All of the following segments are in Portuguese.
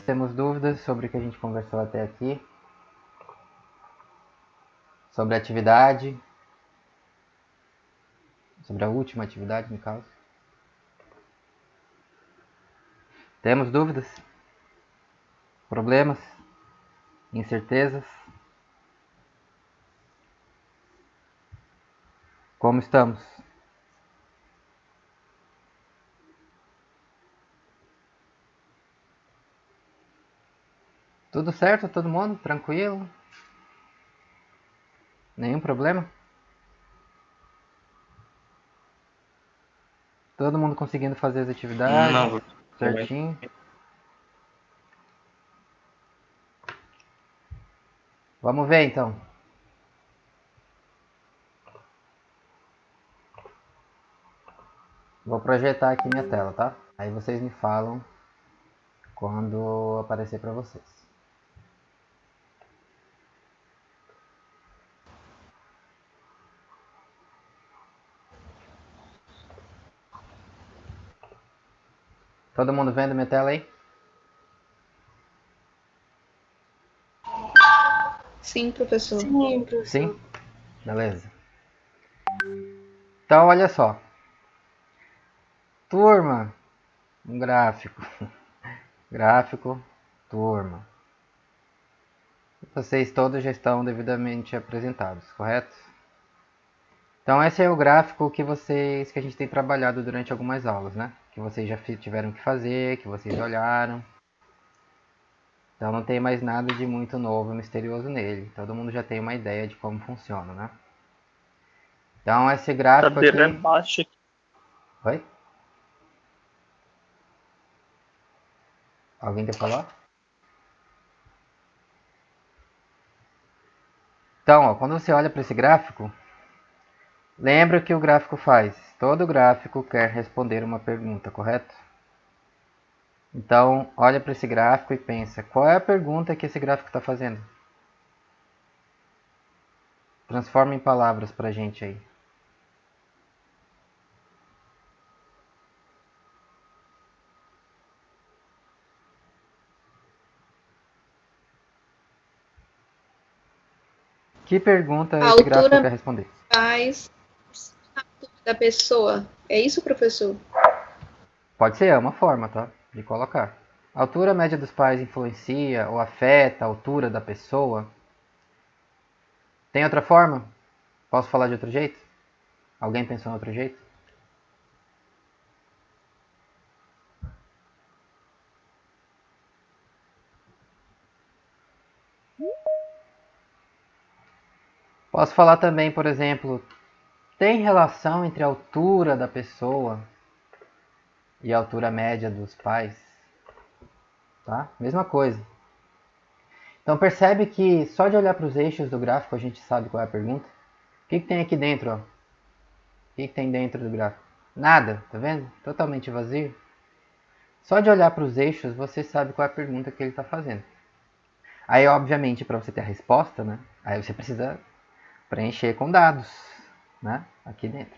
Temos dúvidas sobre o que a gente conversou até aqui? Sobre a atividade? Sobre a última atividade, no caso? Temos dúvidas? Problemas? Incertezas? Como estamos? Tudo certo? Todo mundo? Tranquilo? Nenhum problema? Todo mundo conseguindo fazer as atividades Não, certinho? Vamos ver então. Vou projetar aqui minha tela, tá? Aí vocês me falam quando aparecer para vocês. Todo mundo vendo minha tela aí? Sim, professor. Sim, professor. Sim? Beleza. Então, olha só. Turma, um gráfico. Gráfico, turma. Vocês todos já estão devidamente apresentados, correto? Então esse é o gráfico que a gente tem trabalhado durante algumas aulas, né? Que vocês já tiveram que fazer, que vocês olharam. Então não tem mais nada de muito novo, misterioso nele. Todo mundo já tem uma ideia de como funciona, né? Então esse gráfico aqui... rebaixa aqui. Oi? Alguém quer falar? Então, ó, quando você olha para esse gráfico, lembra o que o gráfico faz. Todo gráfico quer responder uma pergunta, correto? Então, olha para esse gráfico e pensa, qual é a pergunta que esse gráfico está fazendo? Transforma em palavras para a gente aí. Que pergunta A esse gráfico altura quer responder? faz a altura da pessoa. É isso, professor? Pode ser, é uma forma, tá? De colocar. A altura média dos pais influencia ou afeta a altura da pessoa? Tem outra forma? Posso falar de outro jeito? Alguém pensou em outro jeito? Posso falar também, por exemplo, tem relação entre a altura da pessoa e a altura média dos pais? Tá? Mesma coisa. Então percebe que só de olhar para os eixos do gráfico a gente sabe qual é a pergunta? O que tem aqui dentro? Ó? O que tem dentro do gráfico? Nada, tá vendo? Totalmente vazio. Só de olhar para os eixos você sabe qual é a pergunta que ele está fazendo. Aí, obviamente, para você ter a resposta, né? Aí você precisa preencher com dados, né? Aqui dentro.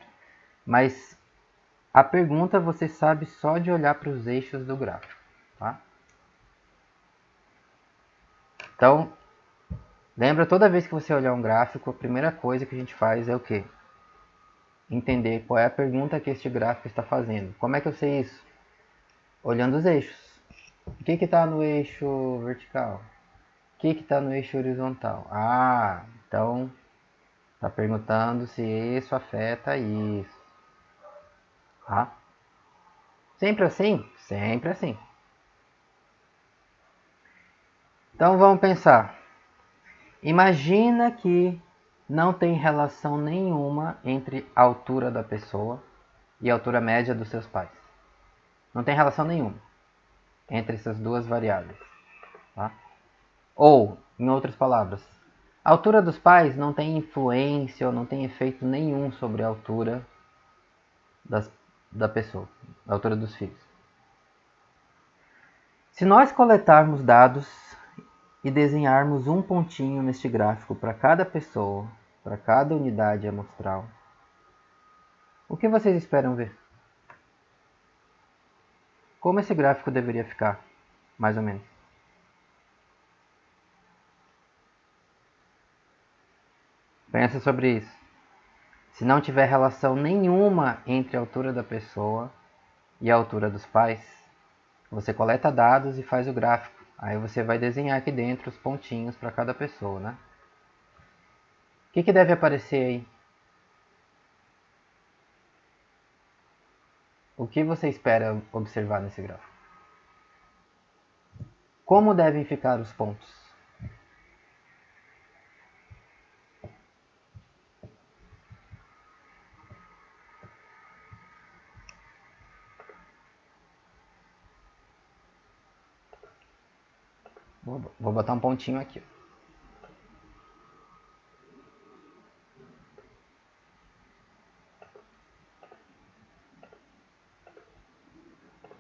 Mas a pergunta você sabe só de olhar para os eixos do gráfico, tá? Então, lembra, toda vez que você olhar um gráfico, a primeira coisa que a gente faz é o quê? Entender qual é a pergunta que este gráfico está fazendo. Como é que eu sei isso? Olhando os eixos. O que está no eixo vertical? O que está no eixo horizontal? Ah, então está perguntando se isso afeta isso. Tá? Sempre assim? Sempre assim. Então vamos pensar. Imagina que não tem relação nenhuma entre a altura da pessoa e a altura média dos seus pais. Não tem relação nenhuma entre essas duas variáveis. Tá? Ou, em outras palavras, a altura dos pais não tem influência ou não tem efeito nenhum sobre a altura da pessoa, a altura dos filhos. Se nós coletarmos dados e desenharmos um pontinho neste gráfico para cada pessoa, para cada unidade amostral, o que vocês esperam ver? Como esse gráfico deveria ficar, mais ou menos? Pensa sobre isso. Se não tiver relação nenhuma entre a altura da pessoa e a altura dos pais, você coleta dados e faz o gráfico. Aí você vai desenhar aqui dentro os pontinhos para cada pessoa, né? O que deve aparecer aí? O que você espera observar nesse gráfico? Como devem ficar os pontos? Vou botar um pontinho aqui.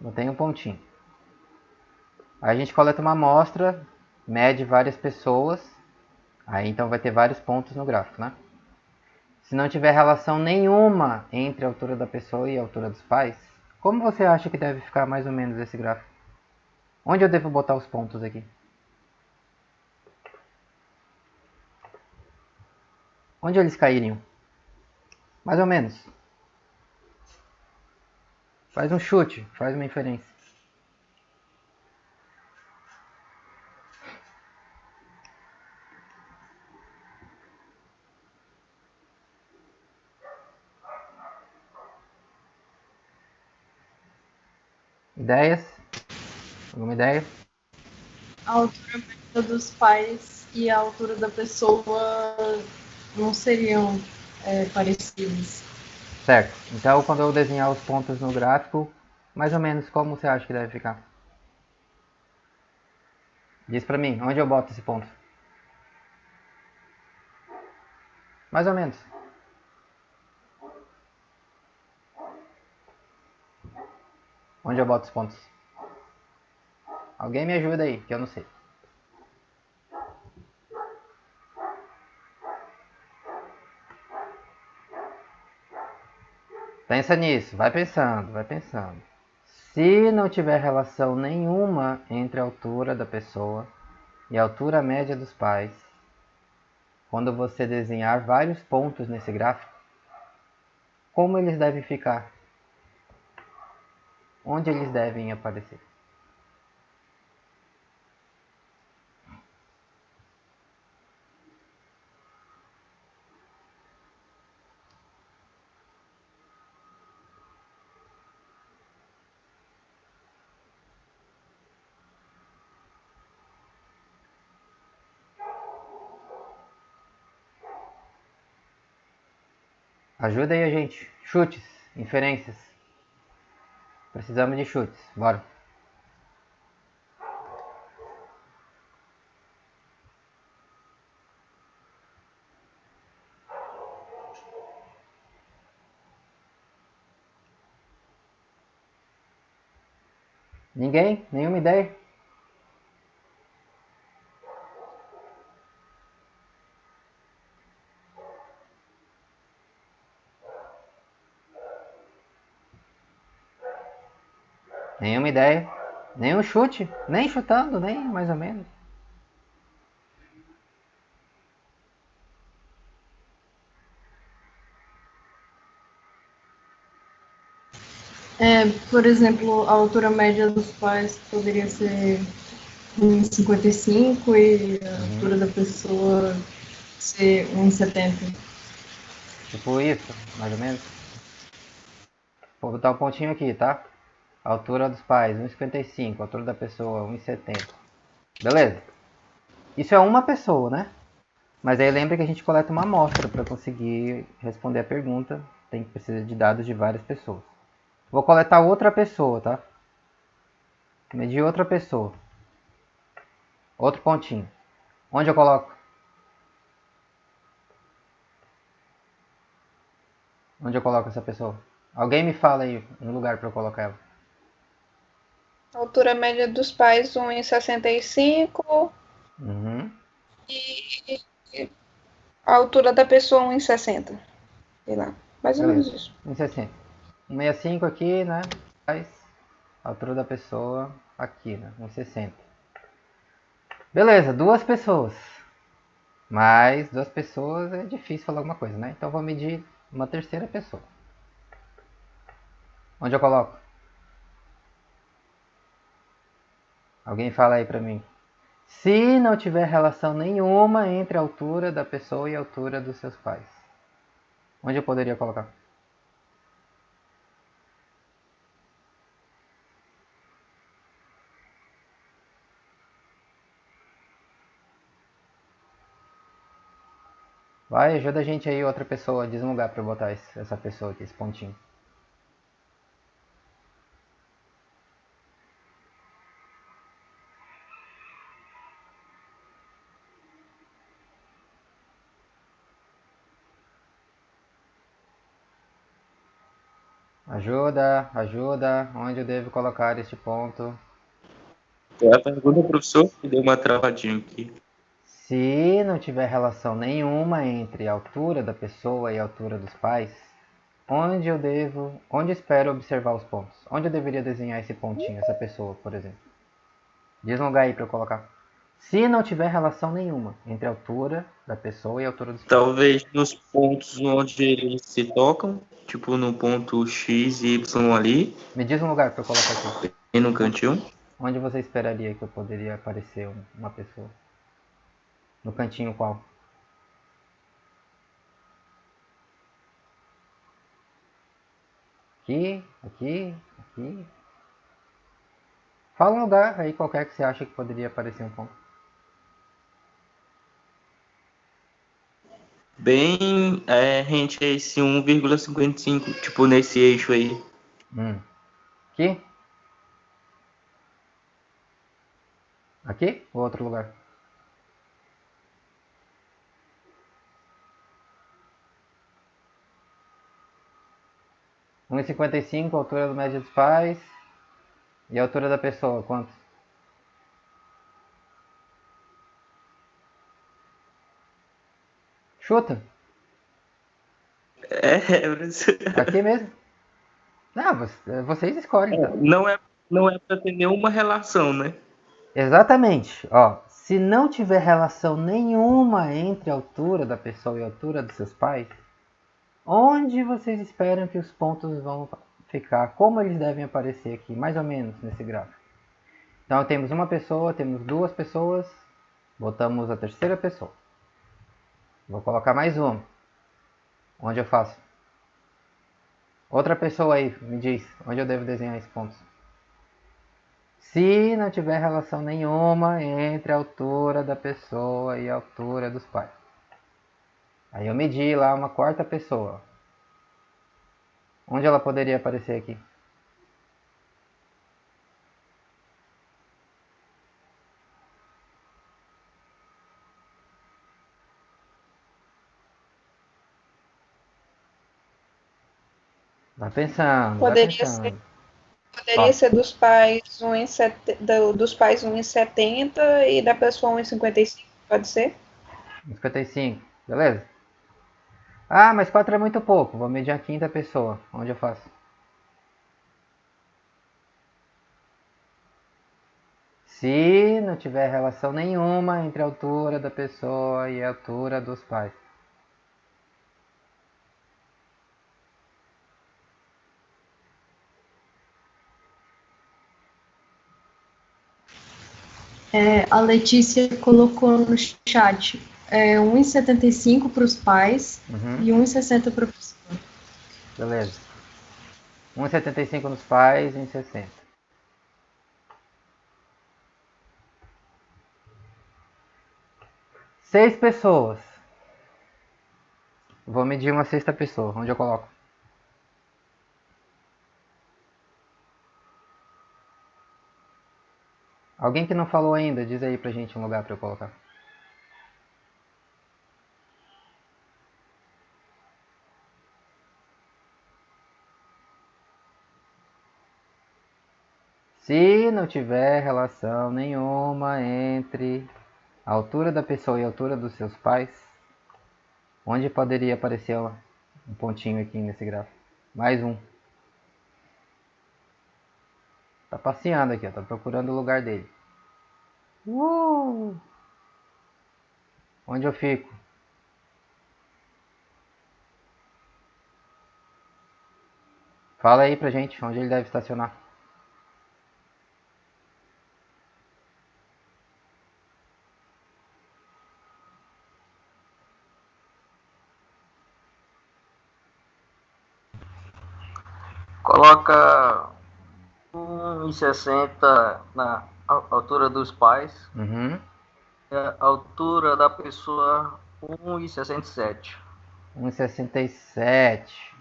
Botei um pontinho. Aí a gente coleta uma amostra, mede várias pessoas, aí então vai ter vários pontos no gráfico, né? Se não tiver relação nenhuma entre a altura da pessoa e a altura dos pais, como você acha que deve ficar mais ou menos esse gráfico? Onde eu devo botar os pontos aqui? Onde eles cairiam? Mais ou menos. Faz um chute, faz uma inferência. Ideias? Alguma ideia? A altura média dos pais e a altura da pessoa não seriam parecidas. Certo. Então, quando eu desenhar os pontos no gráfico, mais ou menos como você acha que deve ficar? Diz pra mim, onde eu boto esse ponto? Mais ou menos. Onde eu boto os pontos? Alguém me ajuda aí, que eu não sei. Pensa nisso, vai pensando, vai pensando. Se não tiver relação nenhuma entre a altura da pessoa e a altura média dos pais, quando você desenhar vários pontos nesse gráfico, como eles devem ficar? Onde eles devem aparecer? Ajuda aí a gente. Chutes, inferências. Precisamos de chutes. Bora. Ninguém? Nenhuma ideia? Nenhuma ideia? Nenhum chute? Nem chutando, nem mais ou menos. Por exemplo, a altura média dos pais poderia ser 1,55 e a altura da pessoa ser 1,70. Tipo isso, mais ou menos. Vou botar um pontinho aqui, tá? Altura dos pais, 1,55. Altura da pessoa, 1,70. Beleza. Isso é uma pessoa, né? Mas aí lembra que a gente coleta uma amostra para conseguir responder a pergunta. Tem que precisar de dados de várias pessoas. Vou coletar outra pessoa, tá? Medir outra pessoa. Outro pontinho. Onde eu coloco? Onde eu coloco essa pessoa? Alguém me fala aí um lugar para eu colocar ela. Altura média dos pais, 1,65. Uhum. E a altura da pessoa, 1,60. Sei lá, mais ou menos Beleza. isso. 1,60. 1,65 aqui, né? Faz a altura da pessoa aqui, né? 1,60. Beleza, duas pessoas. Mais duas pessoas é difícil falar alguma coisa, né? Então vou medir uma terceira pessoa. Onde eu coloco? Alguém fala aí pra mim. Se não tiver relação nenhuma entre a altura da pessoa e a altura dos seus pais. Onde eu poderia colocar? Vai, ajuda a gente aí, outra pessoa. Diz um lugar pra eu botar essa pessoa aqui, esse pontinho. Ajuda, ajuda. Onde eu devo colocar este ponto? A pergunta, professor, que deu uma travadinha aqui. Se não tiver relação nenhuma entre a altura da pessoa e a altura dos pais, onde espero observar os pontos? Onde eu deveria desenhar esse pontinho, essa pessoa, por exemplo? Diz um lugar aí para eu colocar. Se não tiver relação nenhuma entre a altura da pessoa e a altura dos pais. Talvez nos pontos onde eles se tocam, tipo no ponto X e Y ali, Me diz um lugar para eu colocar aqui. e no cantinho. Onde você esperaria que eu poderia aparecer uma pessoa? No cantinho qual? Aqui, aqui, aqui. Fala um lugar aí qualquer que você acha que poderia aparecer um ponto. Bem rente a esse 1,55, tipo nesse eixo aí. Aqui? Aqui ou outro lugar? Um e 55, altura do médio dos pais. E a altura da pessoa, quanto? Chuta. Professor. Aqui mesmo. Não, vocês escolhem, tá? Não é para ter nenhuma relação, né? Exatamente. Ó, se não tiver relação nenhuma entre a altura da pessoa e a altura dos seus pais, onde vocês esperam que os pontos vão ficar? Como eles devem aparecer aqui, mais ou menos nesse gráfico? Então temos uma pessoa, temos duas pessoas, botamos a terceira pessoa. Vou colocar mais uma. Onde eu faço? Outra pessoa aí, me diz, onde eu devo desenhar esses pontos? Se não tiver relação nenhuma entre a altura da pessoa e a altura dos pais. Aí eu medi lá uma quarta pessoa. Onde ela poderia aparecer aqui? Vai pensando, vai Poderia ser, pensando. poderia ser dos pais 1,70 e da pessoa 1,55, pode ser? 55, beleza? Ah, mas 4 é muito pouco. Vou medir a quinta pessoa. Onde eu faço? Se não tiver relação nenhuma entre a altura da pessoa e a altura dos pais. A Letícia colocou no chat 1,75 para os pais e 1,60 para a pessoa. Beleza. 1,75 nos pais e 1,60. Seis pessoas. Vou medir uma sexta pessoa. Onde eu coloco? Alguém que não falou ainda, diz aí pra gente um lugar pra eu colocar. Se não tiver relação nenhuma entre a altura da pessoa e a altura dos seus pais, onde poderia aparecer um pontinho aqui nesse gráfico? Mais um. Tá passeando aqui, ó, tá procurando o lugar dele. Onde eu fico? Fala aí pra gente onde ele deve estacionar. Coloca 1,60 na altura dos pais. Uhum. E a altura da pessoa 1,67. 1,67.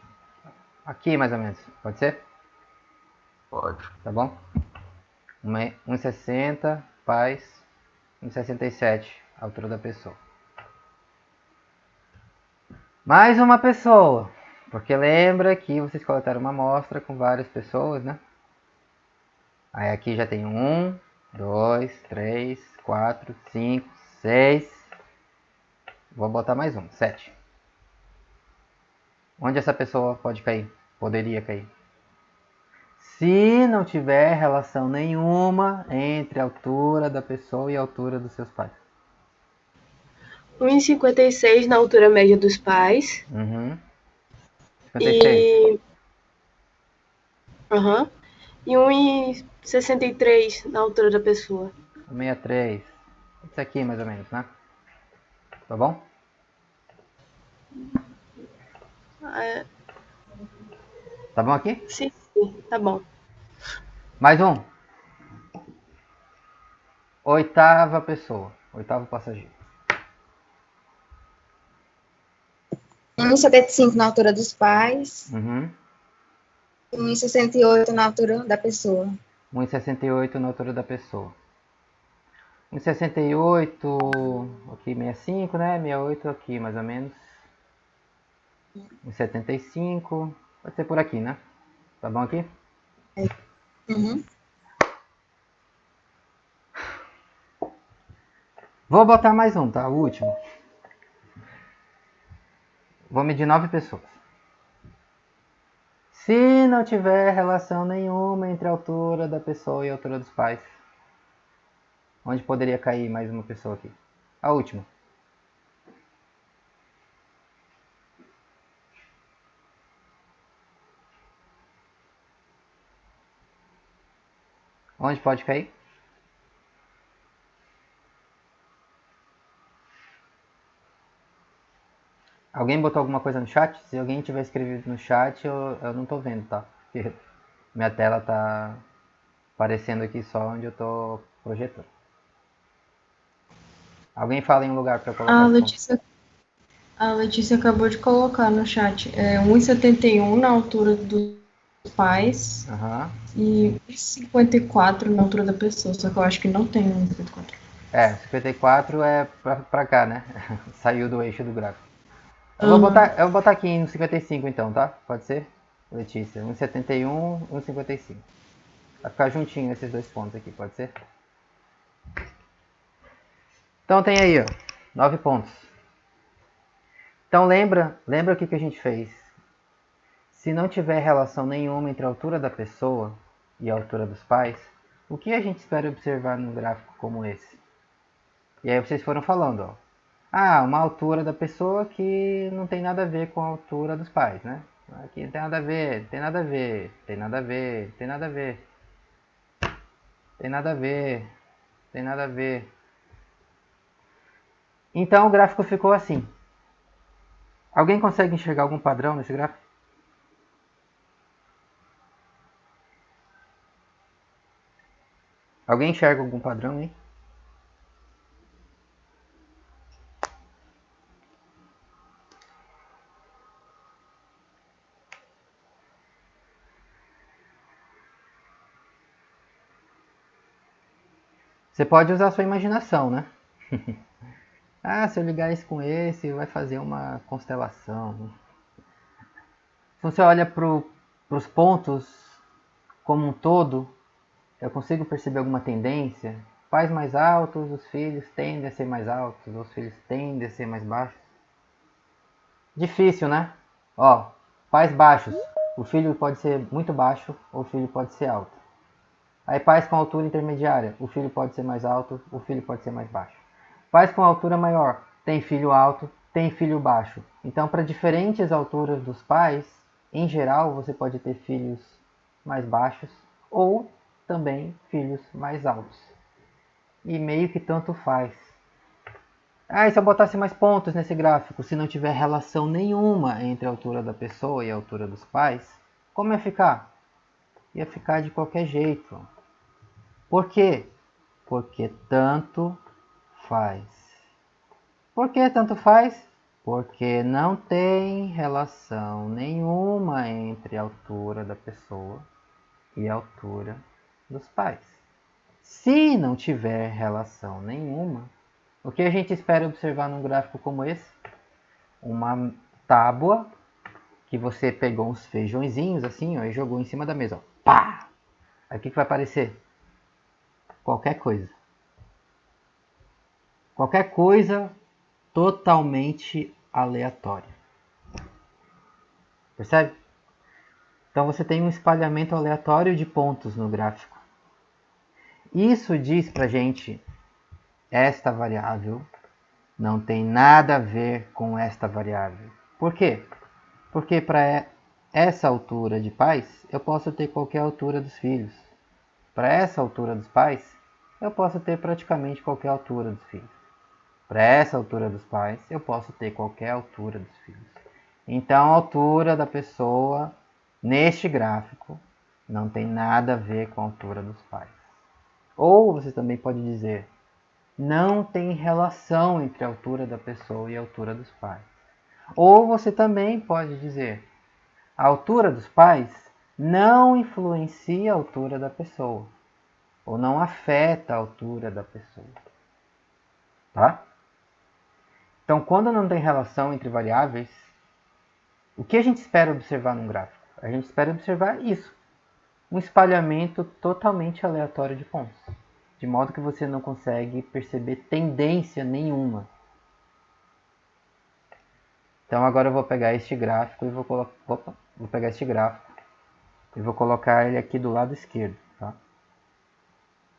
Aqui mais ou menos. Pode ser? Pode. Tá bom? 1,60, pais, 1,67, a altura da pessoa. Mais uma pessoa, porque lembra que vocês coletaram uma amostra com várias pessoas, né? Aí aqui já tem 1, 2, 3, 4, 5, 6. Vou botar mais um, 7. Onde essa pessoa pode cair? Poderia cair. Se não tiver relação nenhuma entre a altura da pessoa e a altura dos seus pais. 1,56 na altura média dos pais. Uhum. 56. E 1,63 na altura da pessoa. 63. Isso aqui mais ou menos, né? Tá bom? Tá bom aqui? Sim, tá bom. Mais um. Oitava pessoa. Oitavo passageiro. 1,75 na altura dos pais. Uhum. 1,68 na altura da pessoa. 1,68 na altura da pessoa. 1,68 aqui 65, né? 68 aqui mais ou menos. 1,75. Pode ser por aqui, né? Tá bom aqui? Uhum. Vou botar mais um, tá? O último. Vou medir 9 pessoas. Se não tiver relação nenhuma entre a altura da pessoa e a altura dos pais, onde poderia cair mais uma pessoa aqui? A última. Onde pode cair? Alguém botou alguma coisa no chat? Se alguém tiver escrevido no chat, eu não tô vendo, tá? Porque minha tela tá aparecendo aqui só onde eu tô projetando. Alguém fala em um lugar para colocar A Letícia acabou de colocar no chat. 1,71 na altura dos pais. Aham. E 1,54 na altura da pessoa. Só que eu acho que não tem 1,54. 54 é pra cá, né? Saiu do eixo do gráfico. Eu vou botar aqui no 55 então, tá? Pode ser? Letícia, 1,71, 1,55. Vai ficar juntinho esses dois pontos aqui, pode ser? Então tem aí, ó, 9 pontos. Então lembra o que a gente fez? Se não tiver relação nenhuma entre a altura da pessoa e a altura dos pais, o que a gente espera observar num gráfico como esse? E aí vocês foram falando, ó. Ah, uma altura da pessoa que não tem nada a ver com a altura dos pais, né? Aqui não tem nada a ver, tem nada a ver, tem nada a ver, tem nada a ver. Tem nada a ver, tem nada a ver. Então o gráfico ficou assim. Alguém consegue enxergar algum padrão nesse gráfico? Alguém enxerga algum padrão aí? Você pode usar a sua imaginação, né? Ah, se eu ligar isso com esse, vai fazer uma constelação. Se você olha para os pontos como um todo, eu consigo perceber alguma tendência? Pais mais altos, os filhos tendem a ser mais altos, os filhos tendem a ser mais baixos. Difícil, né? Ó, pais baixos, o filho pode ser muito baixo ou o filho pode ser alto. Aí pais com altura intermediária, o filho pode ser mais alto, o filho pode ser mais baixo. Pais com altura maior, tem filho alto, tem filho baixo. Então, para diferentes alturas dos pais, em geral, você pode ter filhos mais baixos ou também filhos mais altos. E meio que tanto faz. Ah, e se eu botasse mais pontos nesse gráfico, se não tiver relação nenhuma entre a altura da pessoa e a altura dos pais, como ia ficar? Ia ficar de qualquer jeito. Por quê? Porque tanto faz. Por que tanto faz? Porque não tem relação nenhuma entre a altura da pessoa e a altura dos pais. Se não tiver relação nenhuma, o que a gente espera observar num gráfico como esse? Uma tábua que você pegou uns feijõezinhos assim, ó, e jogou em cima da mesa. Ó. Pá! Aí o que vai aparecer? Qualquer coisa. Qualquer coisa totalmente aleatória. Percebe? Então você tem um espalhamento aleatório de pontos no gráfico. Isso diz pra gente, esta variável não tem nada a ver com esta variável. Por quê? Porque para essa altura de pais, eu posso ter qualquer altura dos filhos. Para essa altura dos pais, eu posso ter praticamente qualquer altura dos filhos. Para essa altura dos pais, eu posso ter qualquer altura dos filhos. Então, a altura da pessoa neste gráfico não tem nada a ver com a altura dos pais. Ou você também pode dizer, não tem relação entre a altura da pessoa e a altura dos pais. Ou você também pode dizer, a altura dos pais não influencia a altura da pessoa. Ou não afeta a altura da pessoa. Tá? Então, quando não tem relação entre variáveis, o que a gente espera observar num gráfico? A gente espera observar isso. Um espalhamento totalmente aleatório de pontos. De modo que você não consegue perceber tendência nenhuma. Então agora eu vou pegar este gráfico e vou pegar este gráfico e vou colocar ele aqui do lado esquerdo, tá?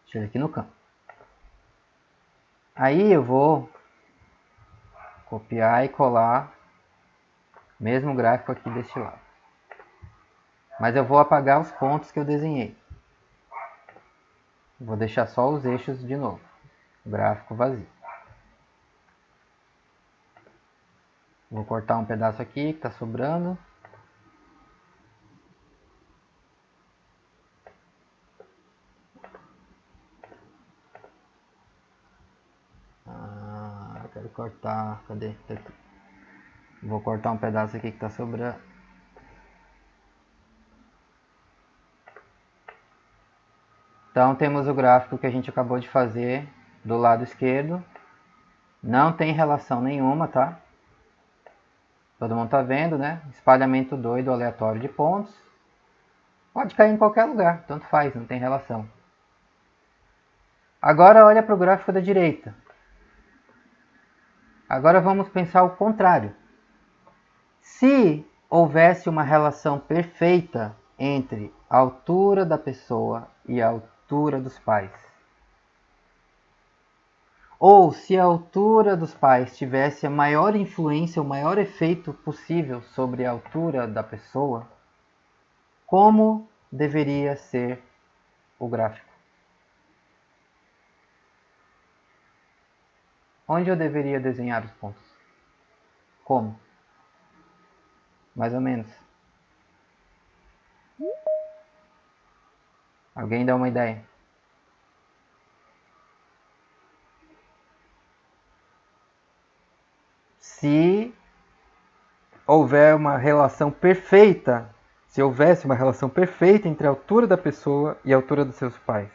Deixa ele aqui no canto. Aí eu vou copiar e colar o mesmo gráfico aqui deste lado. Mas eu vou apagar os pontos que eu desenhei. Vou deixar só os eixos de novo. O gráfico vazio. Vou cortar um pedaço aqui que está sobrando. Quero cortar. Cadê? Tá aqui. Vou cortar um pedaço aqui que está sobrando. Então temos o gráfico que a gente acabou de fazer do lado esquerdo. Não tem relação nenhuma, tá? Todo mundo tá vendo, né? Espalhamento doido, aleatório de pontos. Pode cair em qualquer lugar, tanto faz, não tem relação. Agora olha para o gráfico da direita. Agora vamos pensar o contrário. Se houvesse uma relação perfeita entre a altura da pessoa e a altura dos pais, ou se a altura dos pais tivesse a maior influência, o maior efeito possível sobre a altura da pessoa, como deveria ser o gráfico? Onde eu deveria desenhar os pontos? Como? Mais ou menos. Alguém dá uma ideia? Se houver uma relação perfeita, se houvesse uma relação perfeita entre a altura da pessoa e a altura dos seus pais,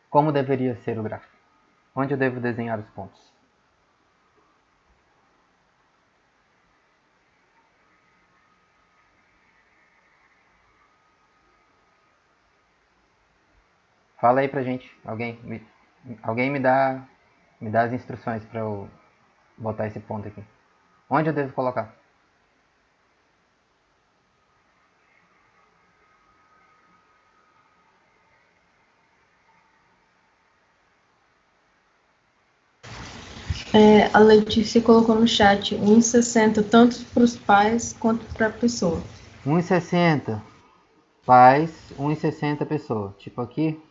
como deveria ser o gráfico? Onde eu devo desenhar os pontos? Fala aí pra gente. Alguém me dá as instruções para eu botar esse ponto aqui. Onde eu devo colocar? A Letícia colocou no chat 1,60 tanto para os pais quanto para a pessoa. 1,60 pais, 1,60 pessoa. Tipo aqui.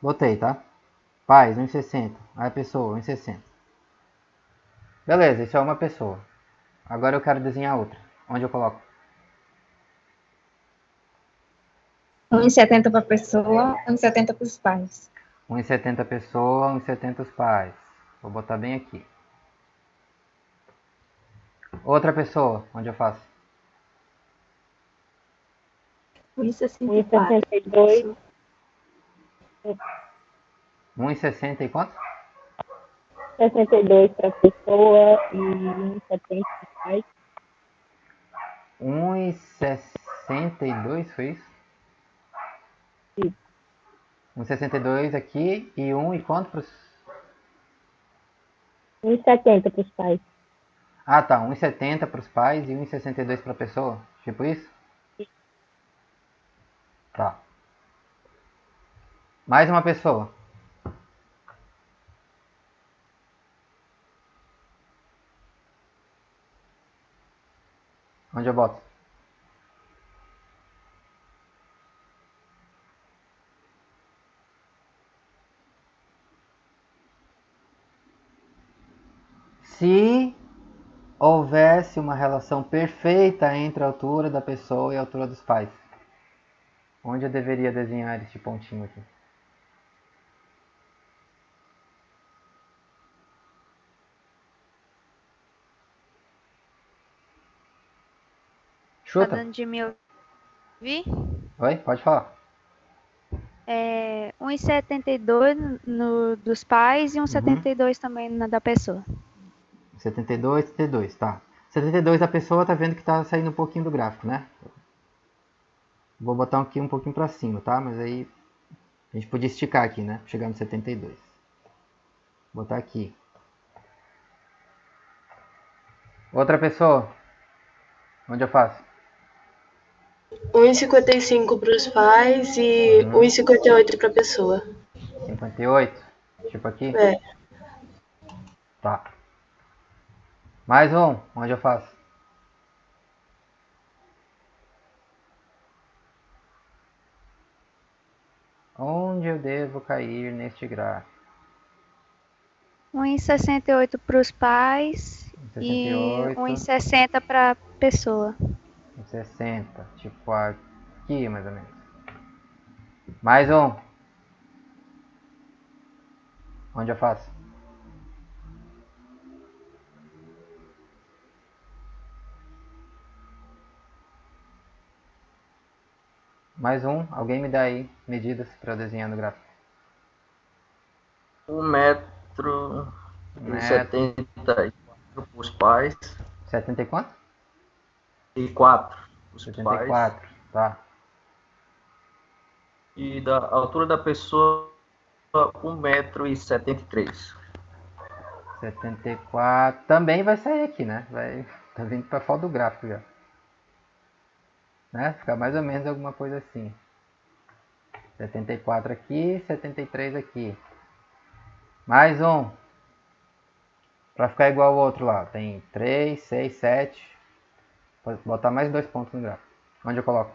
Botei, tá? Pais, 1,60. Aí a pessoa, 1,60. Beleza, isso é uma pessoa. Agora eu quero desenhar outra. Onde eu coloco? 1,70 para a pessoa, 1,70 para os pais. 1,70 pessoa, 1,70 os pais. Vou botar bem aqui. Outra pessoa, onde eu faço? 1,62. 1,60 e quanto? 62 para a pessoa e 1,70 para os pais. 1,62 foi isso? Isso. 1,62 aqui e 1 e quanto para os... 1,70 para os pais. Ah, tá. 1,70 para os pais e 1,62 para a pessoa? Tipo isso? Tá. Mais uma pessoa. Onde eu boto? Se houvesse uma relação perfeita entre a altura da pessoa e a altura dos pais, onde eu deveria desenhar este pontinho aqui? Tá Chuta. dando de me ouvir? Oi, pode falar. 1,72 dos pais e 1,72 também na da pessoa. 72, 72, tá. 72 a pessoa tá vendo que tá saindo um pouquinho do gráfico, né? Vou botar aqui um pouquinho pra cima, tá? Mas aí a gente podia esticar aqui, né? Chegar no 72. Vou botar aqui. Outra pessoa. Onde eu faço? 1,55 para os pais e 1,58 para a pessoa. 58. Tipo aqui? É. Tá. Mais um. Onde eu faço? Onde eu devo cair neste gráfico? 1,68 para os pais e 68. 1,60 para a pessoa. 60. Tipo aqui, mais ou menos. Mais um. Onde eu faço? Mais um. Alguém me dá aí medidas para eu desenhar no gráfico. 1 metro e 74 para os pais 70 e quanto? e 4 para os pais. 74. Tá. E da altura da pessoa, 1 metro e 73. 74. Também vai sair aqui, né? Tá vindo para fora do gráfico já. Né? Fica mais ou menos alguma coisa assim. 74 aqui, 73 aqui. Mais um. Para ficar igual ao outro lá. Tem 3, 6, 7. Pode botar mais 2 pontos no gráfico. Onde eu coloco?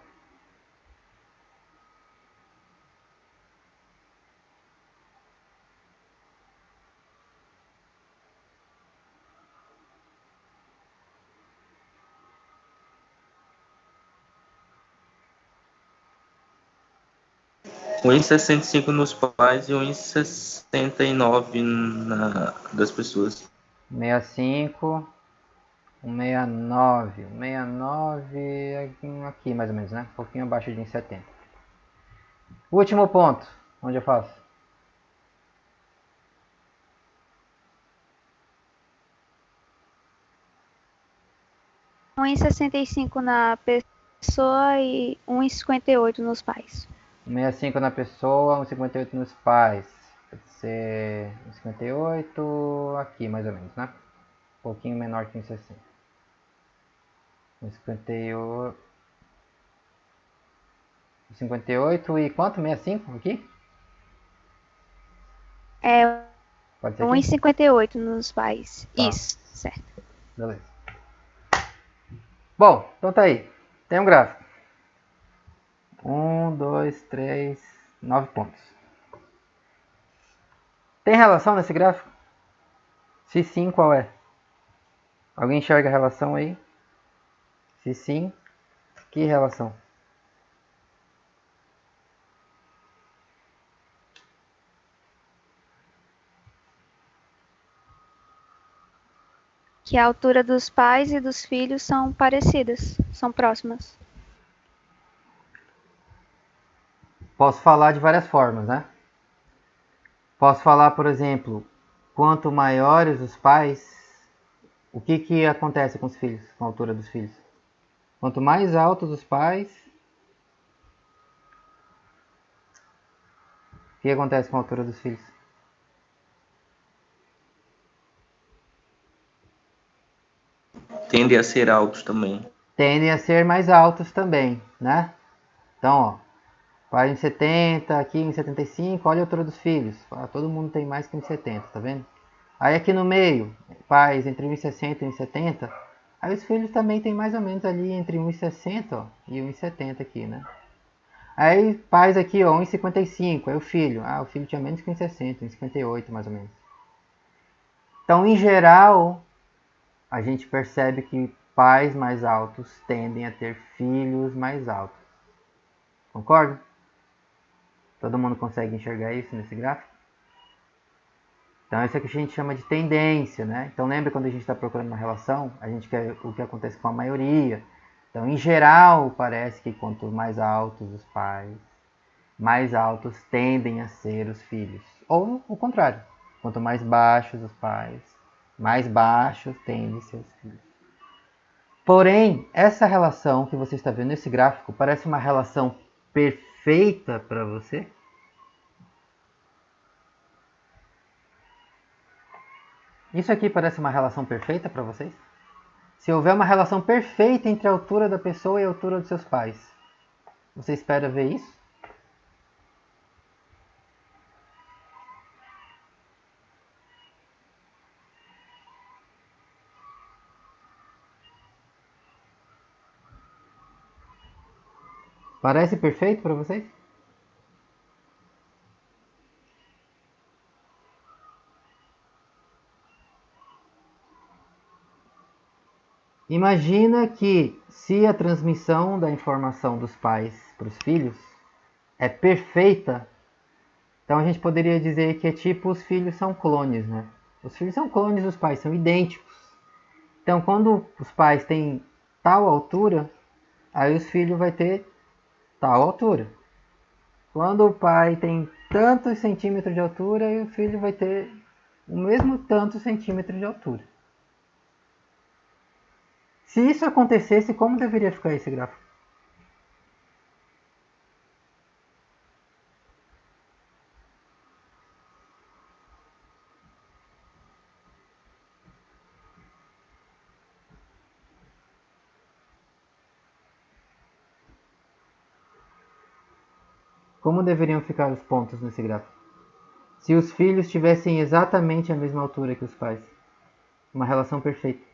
Um 1,65 nos pais e 1,69 das pessoas. 65. 169. 169 aqui mais ou menos, né? Um pouquinho abaixo de 1,70. Último ponto. Onde eu faço? Um 1,65 na pessoa e 1,58 nos pais. 165 na pessoa, 158 nos pais. Pode ser 158 aqui mais ou menos, né? Um pouquinho menor que 160. 158. 58 e quanto? 65 aqui? É Pode ser aqui? 1,58 nos pais. Tá. Isso, certo. Beleza. Bom, então tá aí. Tem um gráfico. 1, 2, 3, 9 pontos. Tem relação nesse gráfico? Se sim, qual é? Alguém enxerga a relação aí? Se sim, que relação? Que a altura dos pais e dos filhos são parecidas, são próximas. Posso falar de várias formas, né? Posso falar, por exemplo, quanto maiores os pais, o que acontece com os filhos, com a altura dos filhos? Quanto mais altos os pais, o que acontece com a altura dos filhos? Tendem a ser altos também. Tendem a ser mais altos também, né? Então, ó, pai em 70, aqui em 75, olha a altura dos filhos. Todo mundo tem mais que 1,70, tá vendo? Aí aqui no meio, pais entre 1,60 e 1,70, aí os filhos também tem mais ou menos ali entre 1,60 ó, e 1,70 aqui, né? Aí pais aqui, ó, 1,55, aí o filho tinha menos que 1,60, 1,58 mais ou menos. Então, em geral, a gente percebe que pais mais altos tendem a ter filhos mais altos. Concorda? Todo mundo consegue enxergar isso nesse gráfico? Então isso aqui a gente chama de tendência, né? Então lembra quando a gente está procurando uma relação, a gente quer o que acontece com a maioria. Então em geral parece que quanto mais altos os pais, mais altos tendem a ser os filhos. Ou o contrário, quanto mais baixos os pais, mais baixos tendem a ser os filhos. Porém, essa relação que você está vendo nesse gráfico parece uma relação perfeita para você? Isso aqui parece uma relação perfeita para vocês? Se houver uma relação perfeita entre a altura da pessoa e a altura dos seus pais, você espera ver isso? Parece perfeito para vocês? Imagina que se a transmissão da informação dos pais para os filhos é perfeita, então a gente poderia dizer que é tipo os filhos são clones, né? Os filhos são clones dos pais, são idênticos. Então quando os pais têm tal altura, aí os filhos vai ter tal altura. Quando o pai tem tantos centímetros de altura, aí o filho vai ter o mesmo tanto centímetro de altura. Se isso acontecesse, como deveria ficar esse gráfico? Como deveriam ficar os pontos nesse gráfico? Se os filhos tivessem exatamente a mesma altura que os pais. Uma relação perfeita.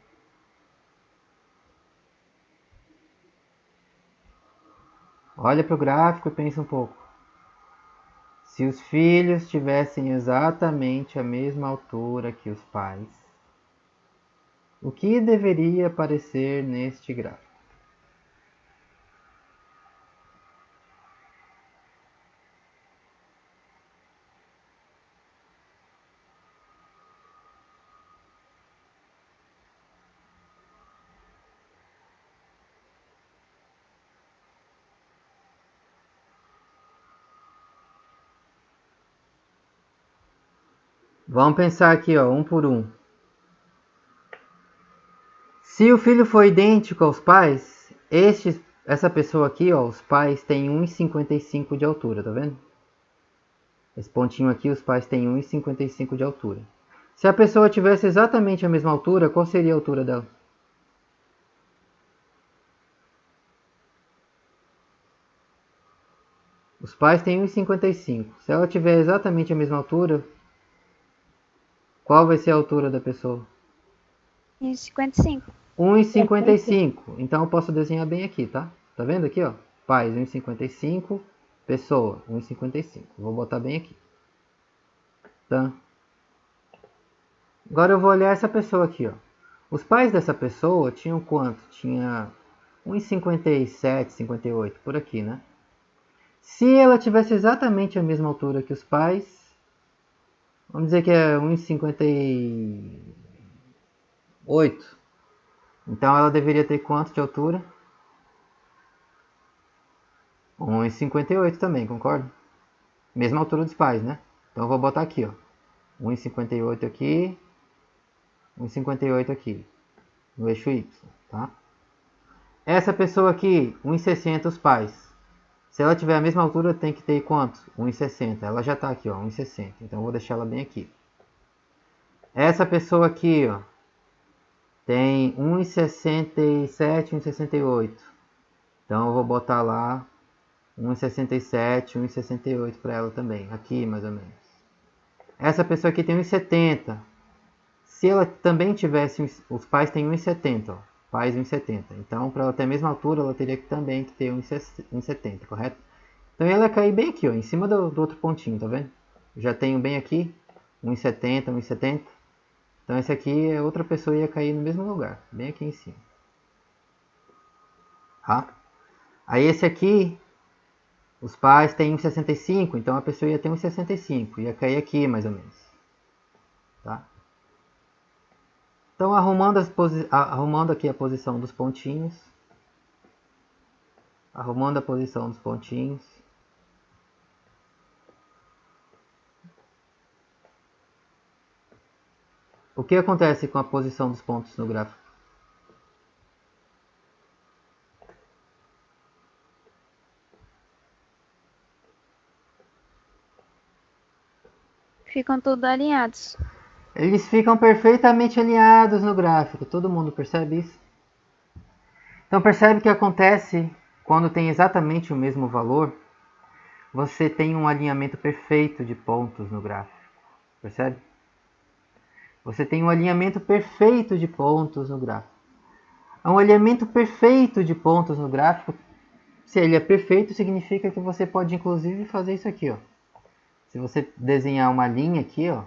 Olha para o gráfico e pensa um pouco. Se os filhos tivessem exatamente a mesma altura que os pais, o que deveria aparecer neste gráfico? Vamos pensar aqui, ó, um por um. Se o filho for idêntico aos pais, essa pessoa aqui, ó, os pais têm 1,55 de altura, tá vendo? Esse pontinho aqui, os pais têm 1,55 de altura. Se a pessoa tivesse exatamente a mesma altura, qual seria a altura dela? Os pais têm 1,55. Se ela tiver exatamente a mesma altura, Qual vai ser a altura da pessoa? E 55. 1,55. Então eu posso desenhar bem aqui, tá? Tá vendo aqui, ó? Pais, 1,55. Pessoa, 1,55. Vou botar bem aqui. Tá? Agora eu vou olhar essa pessoa aqui, ó. Os pais dessa pessoa tinham quanto? Tinha 1,57, 58, por aqui, né? Se ela tivesse exatamente a mesma altura que os pais, vamos dizer que é 1,58. Então ela deveria ter quanto de altura? 1,58 também, concorda? Mesma altura dos pais, né? Então eu vou botar aqui, ó. 1,58 aqui, 1,58 aqui, no eixo Y, tá? Essa pessoa aqui, 1,60 os pais. Se ela tiver a mesma altura, tem que ter quanto? 1,60. Ela já está aqui, ó, 1,60. Então eu vou deixar ela bem aqui. Essa pessoa aqui, ó, tem 1,67, 1,68. Então eu vou botar lá 1,67, 1,68 para ela também. Aqui, mais ou menos. Essa pessoa aqui tem 1,70. Se ela também tivesse, os pais têm 1,70, ó. Pais 1,70. Então, para ela ter a mesma altura, ela teria que também ter 1,70, correto? Então ela ia cair bem aqui, ó, em cima do outro pontinho, tá vendo? Já tenho bem aqui, 1,70, 1,70. Então esse aqui, outra pessoa ia cair no mesmo lugar, bem aqui em cima. Tá? Aí esse aqui, os pais têm 1,65, então a pessoa ia ter 1,65, ia cair aqui mais ou menos. Tá? Então arrumando aqui a posição dos pontinhos. Arrumando a posição dos pontinhos. O que acontece com a posição dos pontos no gráfico? Ficam tudo alinhados. Eles ficam perfeitamente alinhados no gráfico. Todo mundo percebe isso? Então percebe que acontece quando tem exatamente o mesmo valor. Você tem um alinhamento perfeito de pontos no gráfico. Percebe? Você tem um alinhamento perfeito de pontos no gráfico. Um alinhamento perfeito de pontos no gráfico, se ele é perfeito, significa que você pode inclusive fazer isso aqui, ó. Se você desenhar uma linha aqui, ó.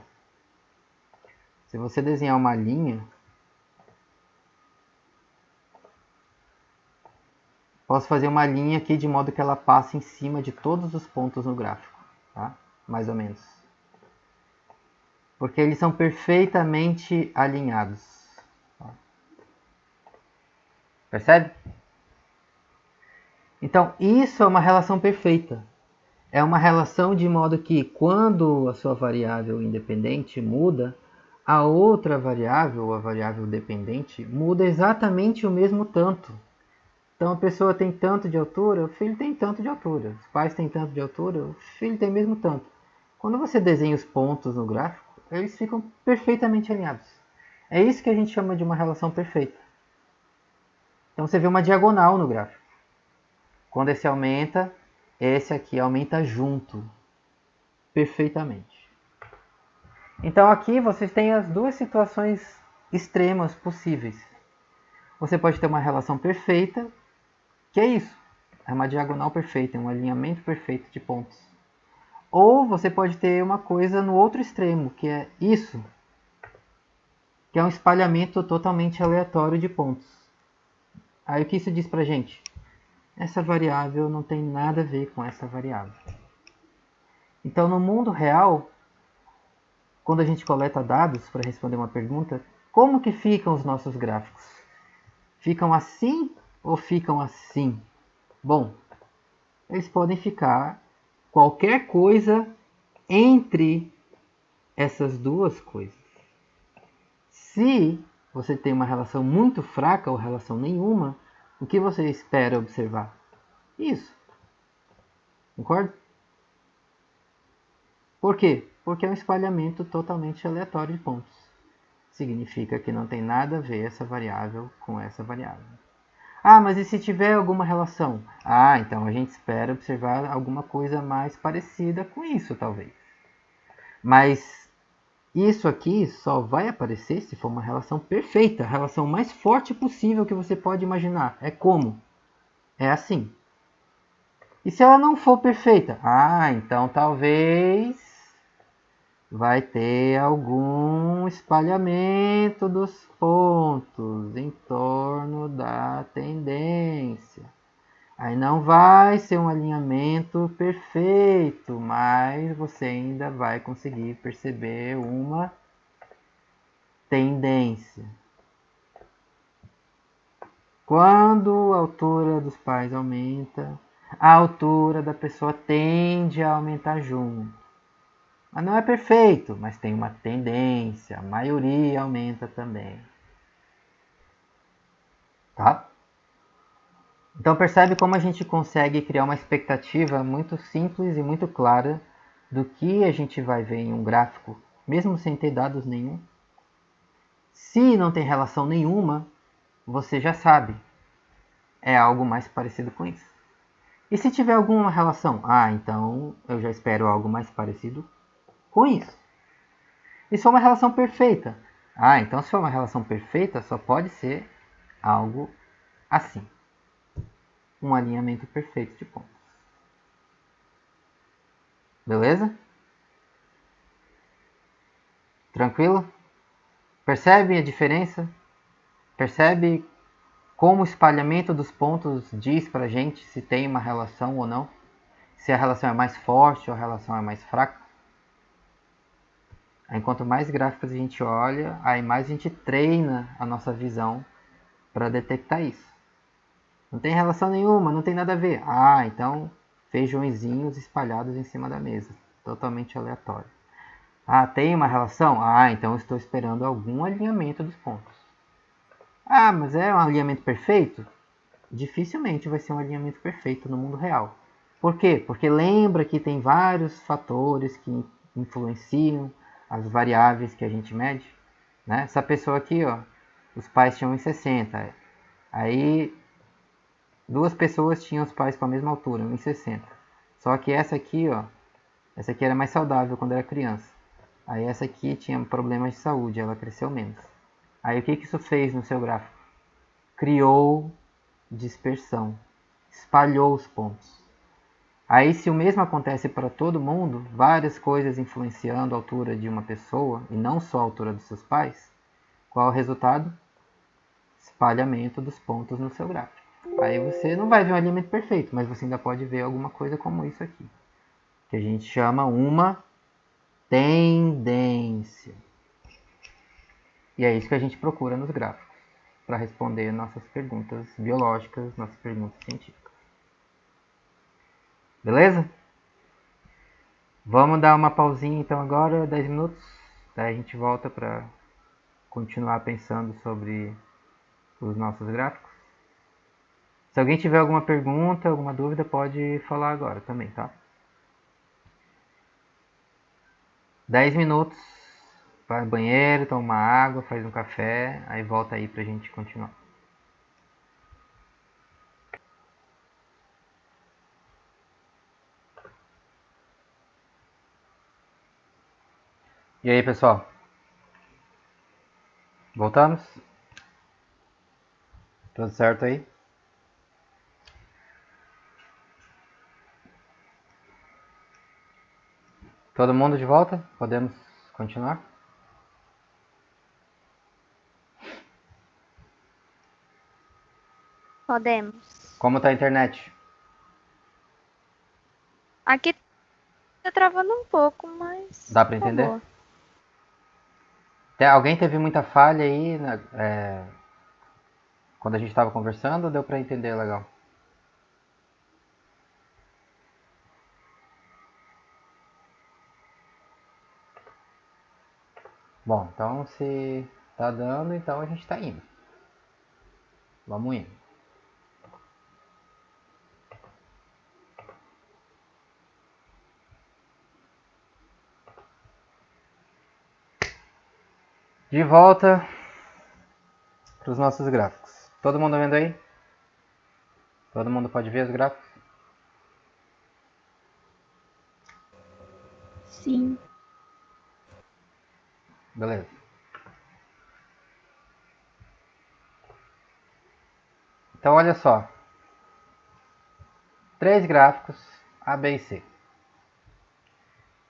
Se você desenhar uma linha, posso fazer uma linha aqui de modo que ela passe em cima de todos os pontos no gráfico, tá? Mais ou menos. Porque eles são perfeitamente alinhados. Tá? Percebe? Então, isso é uma relação perfeita. É uma relação de modo que quando a sua variável independente muda, a outra variável, a variável dependente, muda exatamente o mesmo tanto. Então a pessoa tem tanto de altura, o filho tem tanto de altura. Os pais têm tanto de altura, o filho tem mesmo tanto. Quando você desenha os pontos no gráfico, eles ficam perfeitamente alinhados. É isso que a gente chama de uma relação perfeita. Então você vê uma diagonal no gráfico. Quando esse aumenta, esse aqui aumenta junto. Perfeitamente. Então aqui vocês têm as duas situações extremas possíveis. Você pode ter uma relação perfeita, que é isso. É uma diagonal perfeita, é um alinhamento perfeito de pontos. Ou você pode ter uma coisa no outro extremo, que é isso. Que é um espalhamento totalmente aleatório de pontos. Aí o que isso diz pra gente? Essa variável não tem nada a ver com essa variável. Então no mundo real, quando a gente coleta dados para responder uma pergunta, como que ficam os nossos gráficos? Ficam assim ou ficam assim? Bom, eles podem ficar qualquer coisa entre essas duas coisas. Se você tem uma relação muito fraca ou relação nenhuma, o que você espera observar? Isso. Concorda? Por quê? Porque é um espalhamento totalmente aleatório de pontos. Significa que não tem nada a ver essa variável com essa variável. Ah, mas e se tiver alguma relação? Ah, então a gente espera observar alguma coisa mais parecida com isso, talvez. Mas Isso aqui só vai aparecer se for uma relação perfeita, a relação mais forte possível que você pode imaginar. É como? É assim. E se ela não for perfeita? Ah, então talvez vai ter algum espalhamento dos pontos em torno da tendência. Aí não vai ser um alinhamento perfeito, mas você ainda vai conseguir perceber uma tendência. Quando a altura dos pais aumenta, a altura da pessoa tende a aumentar junto. Mas não é perfeito, mas tem uma tendência. A maioria aumenta também. Tá? Então percebe como a gente consegue criar uma expectativa muito simples e muito clara do que a gente vai ver em um gráfico, mesmo sem ter dados nenhum. Se não tem relação nenhuma, você já sabe. É algo mais parecido com isso. E se tiver alguma relação? Ah, então eu já espero algo mais parecido com isso. E se for uma relação perfeita? Ah, então se for uma relação perfeita, só pode ser algo assim. Um alinhamento perfeito de pontos. Beleza? Tranquilo? Percebe a diferença? Percebe como o espalhamento dos pontos diz pra gente se tem uma relação ou não? Se a relação é mais forte ou a relação é mais fraca? Aí, quanto mais gráficos a gente olha, aí mais a gente treina a nossa visão para detectar isso. Não tem relação nenhuma, não tem nada a ver. Ah, então feijõezinhos espalhados em cima da mesa. Totalmente aleatório. Ah, tem uma relação? Ah, então eu estou esperando algum alinhamento dos pontos. Ah, mas é um alinhamento perfeito? Dificilmente vai ser um alinhamento perfeito no mundo real. Por quê? Porque lembra que tem vários fatores que influenciam as variáveis que a gente mede. Né? Essa pessoa aqui, ó, os pais tinham 1,60. Aí duas pessoas tinham os pais com a mesma altura, 1,60. Só que essa aqui, ó, essa aqui era mais saudável quando era criança. Aí essa aqui tinha problemas de saúde, ela cresceu menos. Aí o que isso fez no seu gráfico? Criou dispersão, espalhou os pontos. Aí se o mesmo acontece para todo mundo, várias coisas influenciando a altura de uma pessoa, e não só a altura dos seus pais, qual é o resultado? Espalhamento dos pontos no seu gráfico. Aí você não vai ver um alinhamento perfeito, mas você ainda pode ver alguma coisa como isso aqui, que a gente chama uma tendência. E é isso que a gente procura nos gráficos, para responder nossas perguntas biológicas, nossas perguntas científicas. Beleza? Vamos dar uma pausinha então agora, 10 minutos. Daí a gente volta para continuar pensando sobre os nossos gráficos. Se alguém tiver alguma pergunta, alguma dúvida, pode falar agora também, tá? 10 minutos, vai ao banheiro, toma uma água, faz um café, aí volta aí pra gente continuar. E aí, pessoal? Voltamos? Tudo certo aí? Todo mundo de volta? Podemos continuar? Podemos. Como tá a internet? Aqui tá travando um pouco, mas Dá pra tá entender? boa. Alguém teve muita falha aí, né, quando a gente estava conversando, ou deu pra entender legal? Bom, então se tá dando, então a gente tá indo. Vamos indo. De volta para os nossos gráficos. Todo mundo vendo aí? Todo mundo pode ver os gráficos? Sim. Beleza. Então, olha só. 3 gráficos, A, B e C.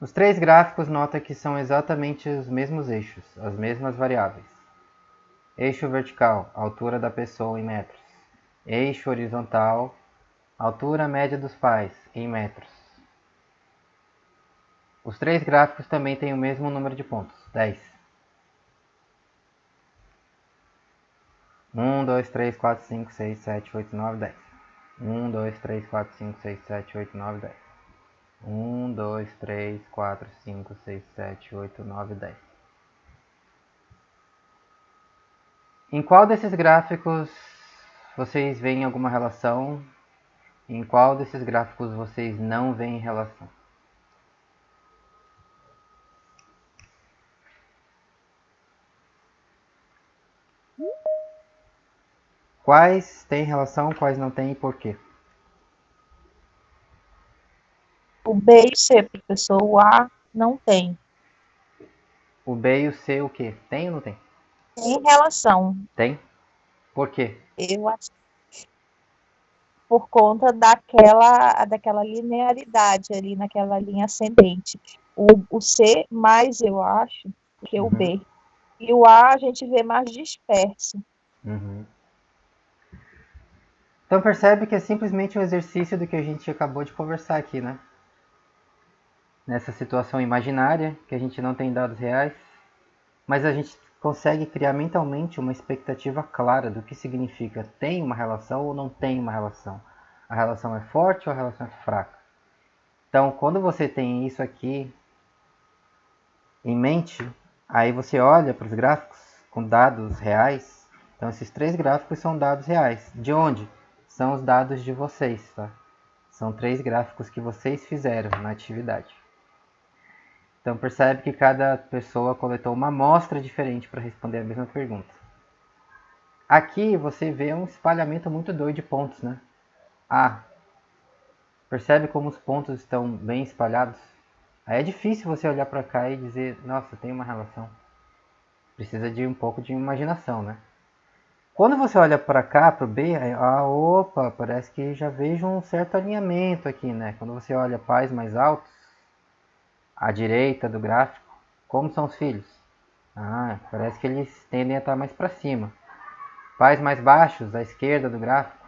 Os 3 gráficos, nota que são exatamente os mesmos eixos, as mesmas variáveis. Eixo vertical, altura da pessoa em metros. Eixo horizontal, altura média dos pais em metros. Os 3 gráficos também têm o mesmo número de pontos, 10. 1, 2, 3, 4, 5, 6, 7, 8, 9, 10. 1, 2, 3, 4, 5, 6, 7, 8, 9, 10. 1, 2, 3, 4, 5, 6, 7, 8, 9, 10. Em qual desses gráficos vocês veem alguma relação? Em qual desses gráficos vocês não veem relação? Quais têm relação, quais não têm e por quê? O B e o C, professor. O A não tem. O B e o C o quê? Tem ou não tem? Tem relação. Tem? Por quê? Eu acho por conta daquela linearidade ali naquela linha ascendente. O C mais, eu acho, que o B. E o A a gente vê mais disperso. Uhum. Então percebe que é simplesmente um exercício do que a gente acabou de conversar aqui, né? Nessa situação imaginária, que a gente não tem dados reais, mas a gente consegue criar mentalmente uma expectativa clara do que significa tem uma relação ou não tem uma relação. A relação é forte ou a relação é fraca. Então, quando você tem isso aqui em mente, aí você olha para os gráficos com dados reais. Então, esses 3 gráficos são dados reais. De onde? São os dados de vocês, tá? São 3 gráficos que vocês fizeram na atividade. Então, percebe que cada pessoa coletou uma amostra diferente para responder a mesma pergunta. Aqui você vê um espalhamento muito doido de pontos, né? Percebe como os pontos estão bem espalhados? Aí é difícil você olhar para cá e dizer, nossa, tem uma relação. Precisa de um pouco de imaginação, né? Quando você olha para cá, para o B, opa, parece que já vejo um certo alinhamento aqui, né? Quando você olha pais mais altos, à direita do gráfico, como são os filhos? Parece que eles tendem a estar mais para cima. Pais mais baixos, à esquerda do gráfico,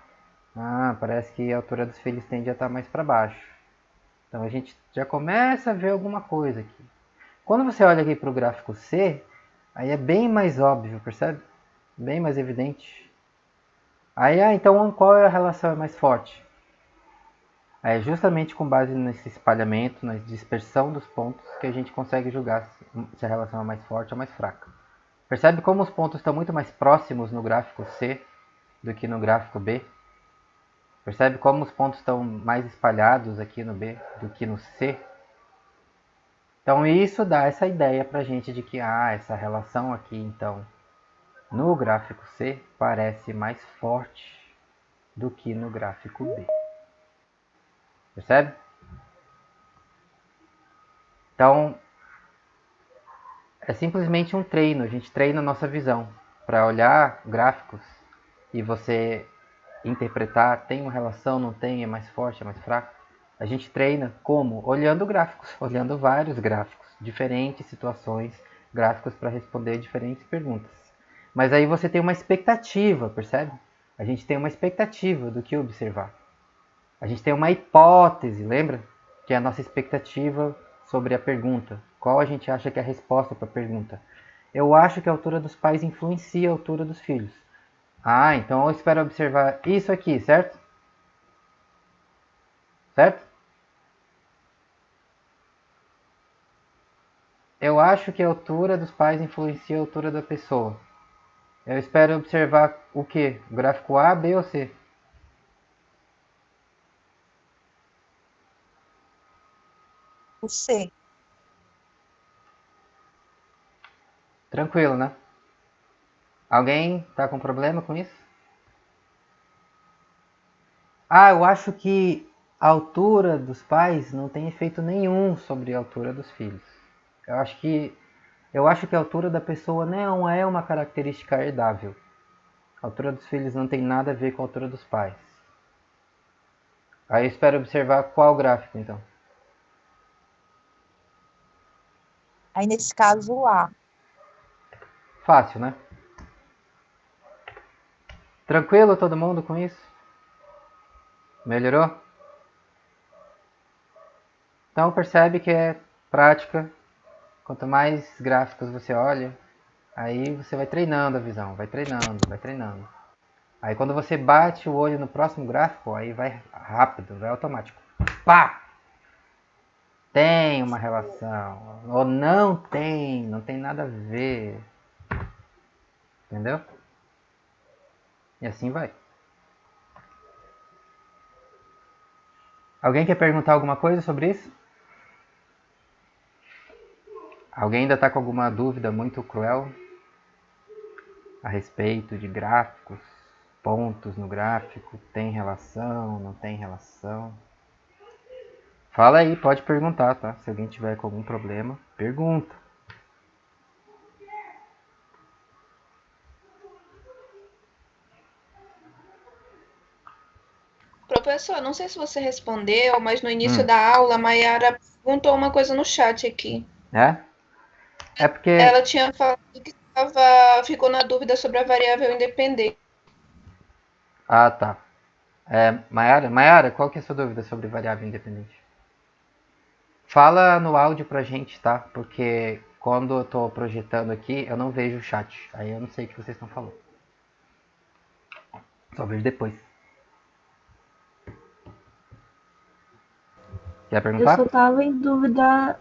parece que a altura dos filhos tende a estar mais para baixo. Então a gente já começa a ver alguma coisa aqui. Quando você olha aqui para o gráfico C, aí é bem mais óbvio, percebe? Bem mais evidente. Aí, então qual é a relação mais forte? É justamente com base nesse espalhamento, na dispersão dos pontos, que a gente consegue julgar se a relação é mais forte ou mais fraca. Percebe como os pontos estão muito mais próximos no gráfico C do que no gráfico B? Percebe como os pontos estão mais espalhados aqui no B do que no C? Então isso dá essa ideia pra gente de que essa relação aqui, então, no gráfico C parece mais forte do que no gráfico B. Percebe? Então, é simplesmente um treino. A gente treina a nossa visão para olhar gráficos e você interpretar, tem uma relação, não tem, é mais forte, é mais fraco. A gente treina como? Olhando gráficos, olhando vários gráficos, diferentes situações, gráficos para responder diferentes perguntas. Mas aí você tem uma expectativa, percebe? A gente tem uma expectativa do que observar. A gente tem uma hipótese, lembra? Que é a nossa expectativa sobre a pergunta. Qual a gente acha que é a resposta para a pergunta? Eu acho que a altura dos pais influencia a altura dos filhos. Então eu espero observar isso aqui, certo? Certo? Eu acho que a altura dos pais influencia a altura da pessoa. Eu espero observar o quê? O gráfico A, B ou C? O C. Tranquilo, né? Alguém tá com problema com isso? Eu acho que a altura dos pais não tem efeito nenhum sobre a altura dos filhos. Eu acho que Eu acho que a altura da pessoa não é uma característica herdável. A altura dos filhos não tem nada a ver com a altura dos pais. Aí eu espero observar qual gráfico, então. Aí, nesse caso, o A. Fácil, né? Tranquilo todo mundo com isso? Melhorou? Então percebe que é prática. Quanto mais gráficos você olha, aí você vai treinando a visão, vai treinando, vai treinando. Aí quando você bate o olho no próximo gráfico, aí vai rápido, vai automático. Pá! Tem uma relação. Ou não tem, não tem nada a ver. Entendeu? E assim vai. Alguém quer perguntar alguma coisa sobre isso? Alguém ainda está com alguma dúvida muito cruel a respeito de gráficos, pontos no gráfico, tem relação, não tem relação? Fala aí, pode perguntar, tá? Se alguém tiver com algum problema, pergunta. Professor, não sei se você respondeu, mas no início da aula, a Mayara perguntou uma coisa no chat aqui. É? É porque... Ela tinha falado que ficou na dúvida sobre a variável independente. Ah, tá. Mayara, qual que é a sua dúvida sobre variável independente? Fala no áudio pra gente, tá? Porque quando eu tô projetando aqui, eu não vejo o chat. Aí eu não sei o que vocês estão falando. Só vejo depois. Quer Eu perguntar? só tava em dúvida,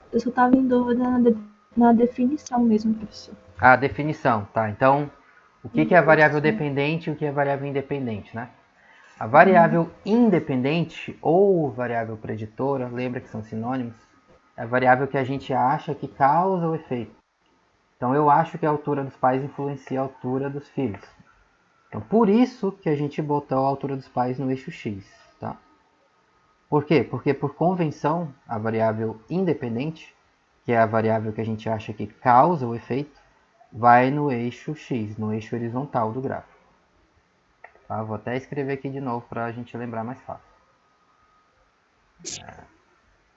na definição mesmo, professor. Ah, definição, tá. Então, o que é a variável dependente e o que é a variável independente, né? A variável independente ou variável preditora, lembra que são sinônimos, é a variável que a gente acha que causa o efeito. Então, eu acho que a altura dos pais influencia a altura dos filhos. Então, por isso que a gente botou a altura dos pais no eixo X, tá? Por quê? Porque, por convenção, a variável independente, que é a variável que a gente acha que causa o efeito, vai no eixo X, no eixo horizontal do gráfico. Tá? Vou até escrever aqui de novo para a gente lembrar mais fácil.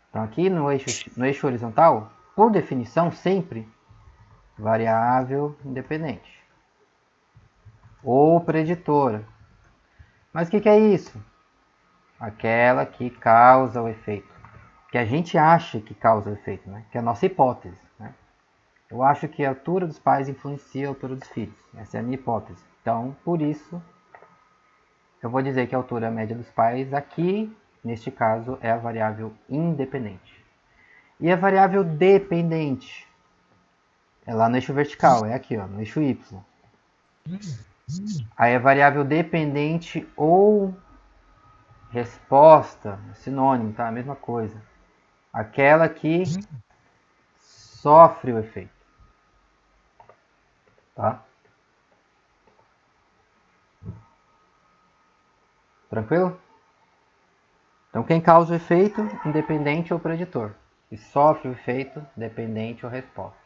Então, aqui no eixo horizontal, por definição, sempre variável independente. Ou preditora. Mas o que é isso? Aquela que causa o efeito. Que a gente acha que causa o efeito, né? Que é a nossa hipótese. Né? Eu acho que a altura dos pais influencia a altura dos filhos. Essa é a minha hipótese. Então, por isso, eu vou dizer que a altura média dos pais aqui, neste caso, é a variável independente. E a variável dependente é lá no eixo vertical, é aqui, ó, no eixo Y. Aí a variável dependente ou resposta, sinônimo, tá? A mesma coisa. Aquela que sofre o efeito. Tá? Tranquilo? Então, quem causa o efeito, independente ou preditor. E sofre o efeito, dependente ou resposta.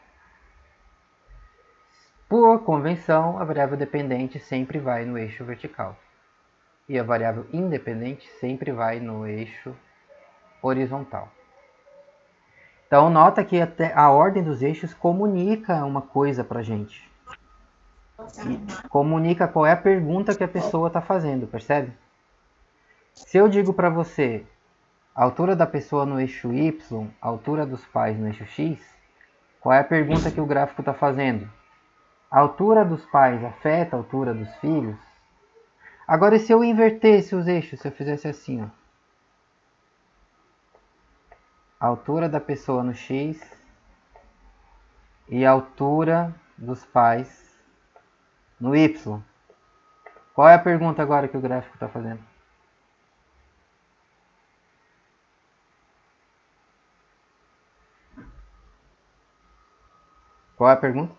Por convenção, a variável dependente sempre vai no eixo vertical. E a variável independente sempre vai no eixo horizontal. Então, nota que até a ordem dos eixos comunica uma coisa para a gente. Comunica qual é a pergunta que a pessoa está fazendo, percebe? Se eu digo para você a altura da pessoa no eixo Y, a altura dos pais no eixo X, qual é a pergunta que o gráfico está fazendo? A altura dos pais afeta a altura dos filhos? Agora, e se eu invertesse os eixos, se eu fizesse assim, ó? A altura da pessoa no X e a altura dos pais no Y. Qual é a pergunta agora que o gráfico está fazendo? Qual é a pergunta?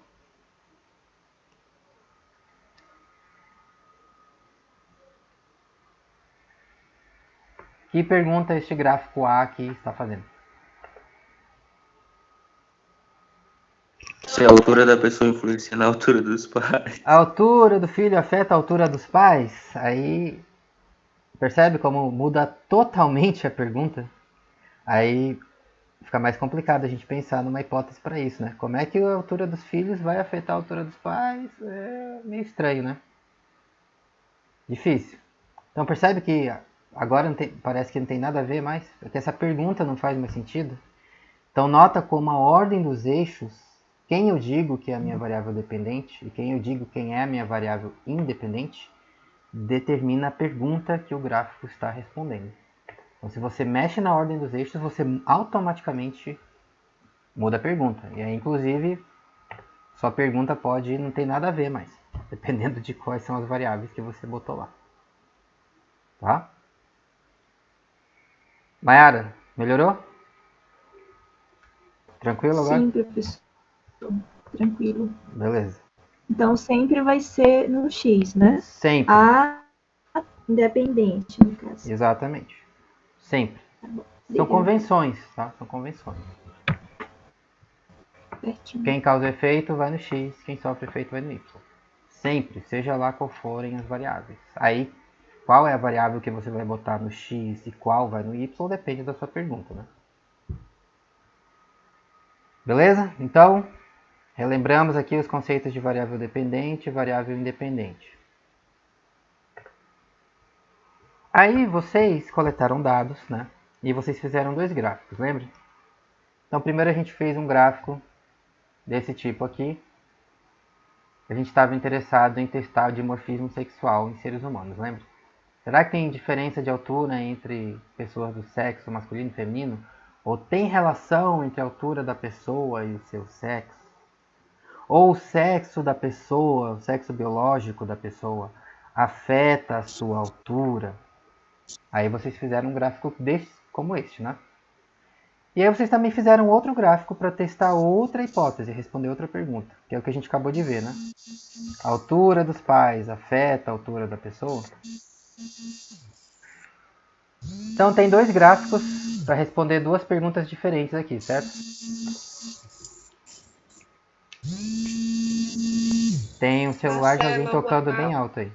Que pergunta este gráfico A aqui está fazendo? Se a altura da pessoa influencia na altura dos pais. A altura do filho afeta a altura dos pais? Aí percebe como muda totalmente a pergunta? Aí fica mais complicado a gente pensar numa hipótese para isso, né? Como é que a altura dos filhos vai afetar a altura dos pais? É meio estranho, né? Difícil. Então percebe que agora não tem, parece que não tem nada a ver mais, porque essa pergunta não faz mais sentido. Então nota como a ordem dos eixos, quem eu digo que é a minha variável dependente e quem eu digo quem é a minha variável independente, determina a pergunta que o gráfico está respondendo. Então se você mexe na ordem dos eixos, você automaticamente muda a pergunta. E aí, inclusive, sua pergunta pode não ter nada a ver mais, dependendo de quais são as variáveis que você botou lá. Tá? Mayara, melhorou? Tranquilo agora? Sim, professor. Tranquilo. Beleza. Então sempre vai ser no X, né? Sempre. A independente, no caso. Exatamente. Sempre. Tá bom. São Obrigada. convenções, tá? São convenções. Certinho. Quem causa efeito vai no X, quem sofre efeito vai no Y. Sempre, seja lá qual forem as variáveis. Aí, qual é a variável que você vai botar no X e qual vai no Y, depende da sua pergunta, né? Beleza? Então, relembramos aqui os conceitos de variável dependente e variável independente. Aí vocês coletaram dados, né? E vocês fizeram dois gráficos, lembra? Então primeiro a gente fez um gráfico desse tipo aqui. A gente estava interessado em testar o dimorfismo sexual em seres humanos, lembra? Será que tem diferença de altura entre pessoas do sexo masculino e feminino? Ou tem relação entre a altura da pessoa e o seu sexo? Ou o sexo da pessoa, o sexo biológico da pessoa, afeta a sua altura? Aí vocês fizeram um gráfico desse, como este, né? E aí vocês também fizeram outro gráfico para testar outra hipótese, responder outra pergunta, que é o que a gente acabou de ver, né? A altura dos pais afeta a altura da pessoa? Então tem dois gráficos para responder duas perguntas diferentes aqui, certo? Tem um celular de alguém tocando bem alto aí.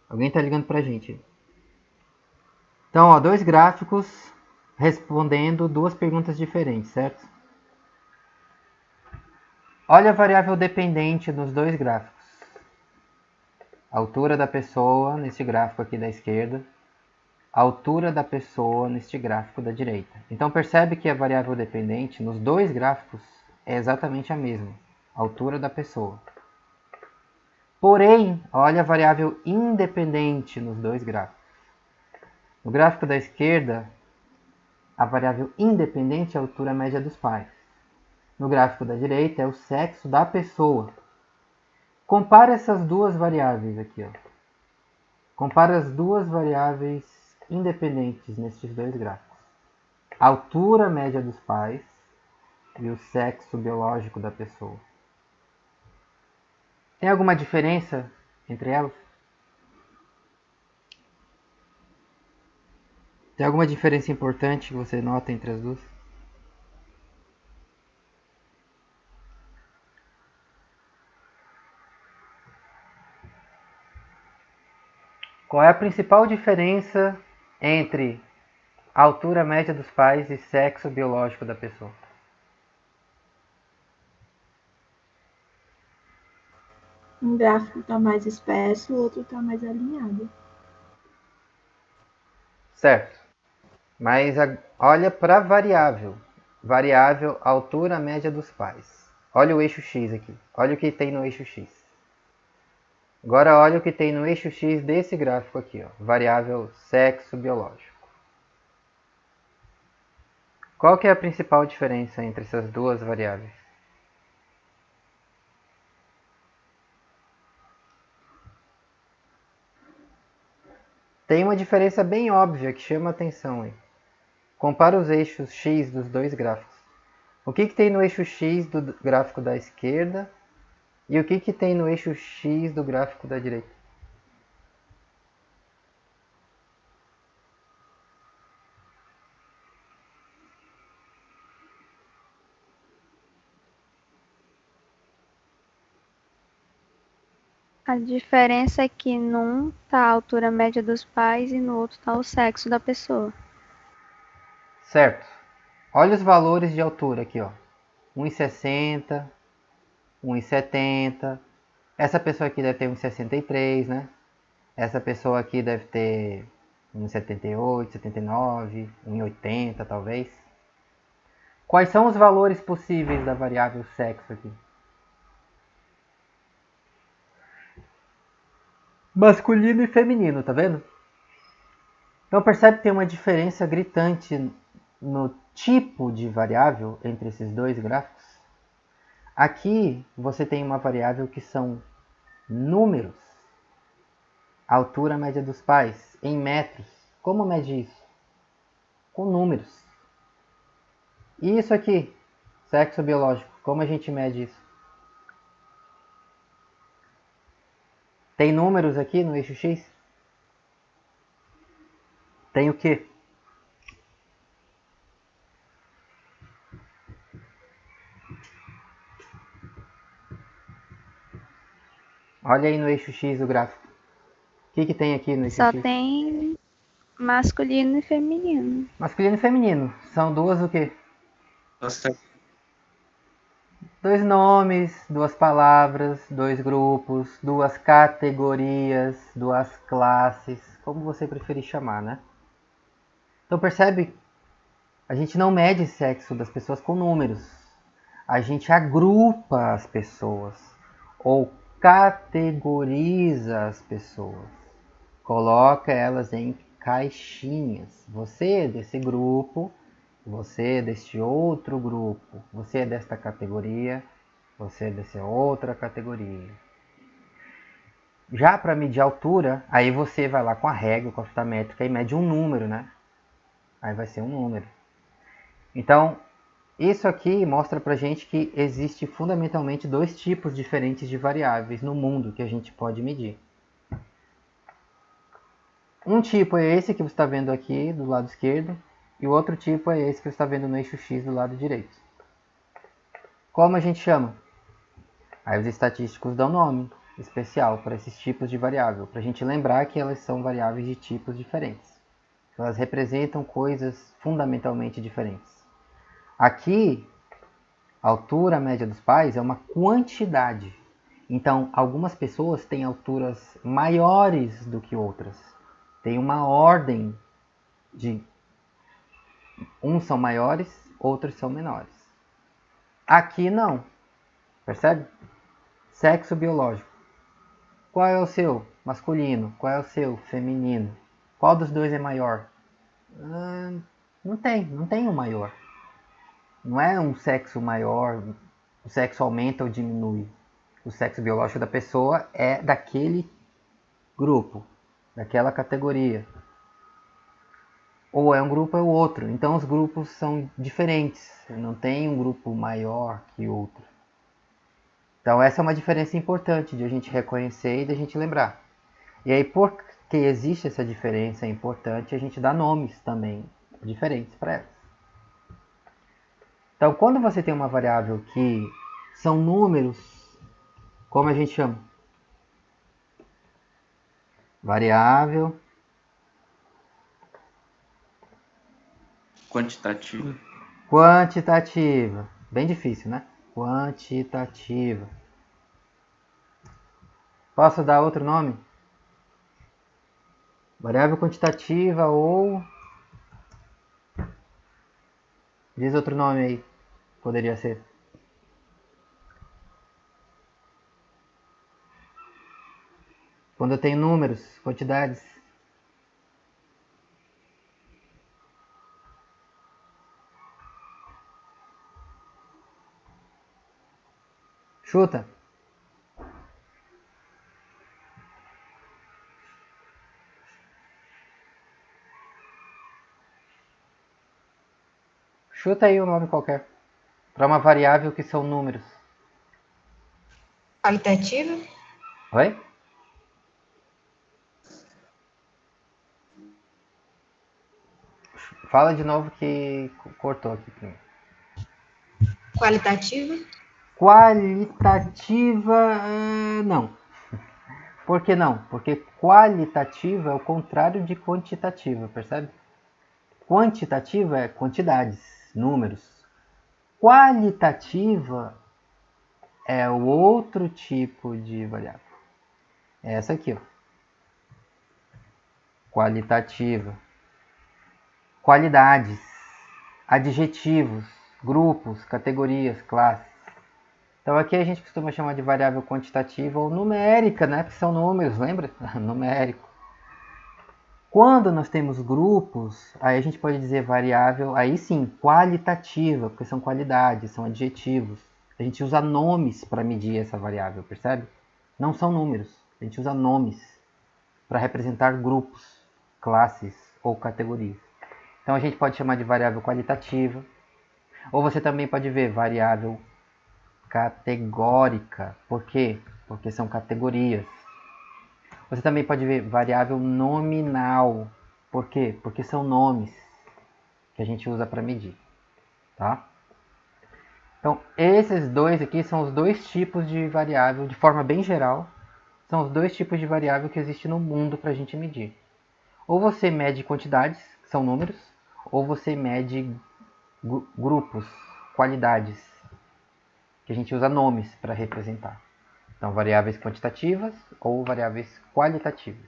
Alguém tá ligando pra gente. Então, ó, dois gráficos respondendo duas perguntas diferentes, certo? Olha a variável dependente nos dois gráficos. A altura da pessoa neste gráfico aqui da esquerda, a altura da pessoa neste gráfico da direita. Então percebe que a variável dependente nos dois gráficos é exatamente a mesma, a altura da pessoa. Porém, olha a variável independente nos dois gráficos. No gráfico da esquerda, a variável independente é a altura média dos pais. No gráfico da direita é o sexo da pessoa. Compara essas duas variáveis aqui, ó. Compara as duas variáveis independentes nestes dois gráficos. A altura média dos pais e o sexo biológico da pessoa. Tem alguma diferença entre elas? Tem alguma diferença importante que você nota entre as duas? Qual é a principal diferença entre a altura média dos pais e sexo biológico da pessoa? Um gráfico está mais espesso, o outro está mais alinhado. Certo. Mas olha para a variável. Variável altura média dos pais. Olha o eixo X aqui. Olha o que tem no eixo X. Agora olha o que tem no eixo X desse gráfico aqui. Ó. Variável sexo biológico. Qual que é a principal diferença entre essas duas variáveis? Tem uma diferença bem óbvia que chama a atenção aí. Compara os eixos X dos dois gráficos. O que tem no eixo X do gráfico da esquerda e o que tem no eixo X do gráfico da direita? A diferença é que num tá a altura média dos pais e no outro tá o sexo da pessoa. Certo. Olha os valores de altura aqui, ó. 1,60, 1,70. Essa pessoa aqui deve ter 1,63, né? Essa pessoa aqui deve ter 1,78, 79, 1,80 talvez. Quais são os valores possíveis da variável sexo aqui? Masculino e feminino, tá vendo? Então percebe que tem uma diferença gritante no tipo de variável entre esses dois gráficos? Aqui você tem uma variável que são números. A altura média dos pais em metros. Como mede isso? Com números. E isso aqui, sexo biológico, como a gente mede isso? Tem números aqui no eixo X? Tem o quê? Olha aí no eixo X o gráfico. O que tem aqui no eixo Só X? tem masculino e feminino. Masculino e feminino. São duas o quê? Nossa, Dois nomes, duas palavras, dois grupos, duas categorias, duas classes, como você preferir chamar, né? Então percebe? A gente não mede sexo das pessoas com números. A gente agrupa as pessoas ou categoriza as pessoas. Coloca elas em caixinhas. Você é desse grupo, você é deste outro grupo, você é desta categoria, você é dessa outra categoria. Já para medir a altura, aí você vai lá com a régua, com a fita métrica e mede um número, né? Aí vai ser um número. Então, isso aqui mostra pra gente que existe fundamentalmente dois tipos diferentes de variáveis no mundo que a gente pode medir. Um tipo é esse que você está vendo aqui do lado esquerdo, e o outro tipo é esse que você está vendo no eixo X do lado direito. Como a gente chama? Aí os estatísticos dão nome especial para esses tipos de variável, para a gente lembrar que elas são variáveis de tipos diferentes. Elas representam coisas fundamentalmente diferentes. Aqui, a altura média dos pais é uma quantidade. Então, algumas pessoas têm alturas maiores do que outras. Tem uma ordem de uns são maiores, outros são menores. Aqui não. Percebe? Sexo biológico. Qual é o seu masculino? Qual é o seu feminino? Qual dos dois é maior? Não tem um maior. Não é um sexo maior, o sexo aumenta ou diminui. O sexo biológico da pessoa é daquele grupo, daquela categoria. Ou é um grupo ou é o outro. Então os grupos são diferentes. Não tem um grupo maior que outro. Então essa é uma diferença importante de a gente reconhecer e de a gente lembrar. E aí, porque existe essa diferença, é importante a gente dar nomes também diferentes para elas. Então, quando você tem uma variável que são números, como a gente chama? Variável quantitativo. quantitativa. Bem difícil, né? Quantitativa. Posso dar outro nome? Variável quantitativa ou... Diz outro nome aí. Poderia ser. Quando eu tenho números, quantidades. Chuta. Chuta aí um nome qualquer. Para uma variável que são números. Qualitativa? Oi? Fala de novo que cortou aqui primeiro. Qualitativa? Qualitativa, não. Por que não? Porque qualitativa é o contrário de quantitativa, percebe? Quantitativa é quantidades, números. Qualitativa é o outro tipo de variável. É essa aqui, ó. Qualitativa. Qualidades, adjetivos, grupos, categorias, classes. Então aqui a gente costuma chamar de variável quantitativa ou numérica, né? Que são números, lembra? Numérico. Quando nós temos grupos, aí a gente pode dizer variável, aí sim, qualitativa, porque são qualidades, são adjetivos. A gente usa nomes para medir essa variável, percebe? Não são números, a gente usa nomes para representar grupos, classes ou categorias. Então a gente pode chamar de variável qualitativa, ou você também pode ver variável categórica. Por quê? Porque são categorias. Você também pode ver variável nominal. Por quê? Porque são nomes que a gente usa para medir. Tá? Então, esses dois aqui são os dois tipos de variável, de forma bem geral, são os dois tipos de variável que existem no mundo para a gente medir. Ou você mede quantidades, que são números, ou você mede grupos, qualidades, que a gente usa nomes para representar. Então, variáveis quantitativas ou variáveis qualitativas.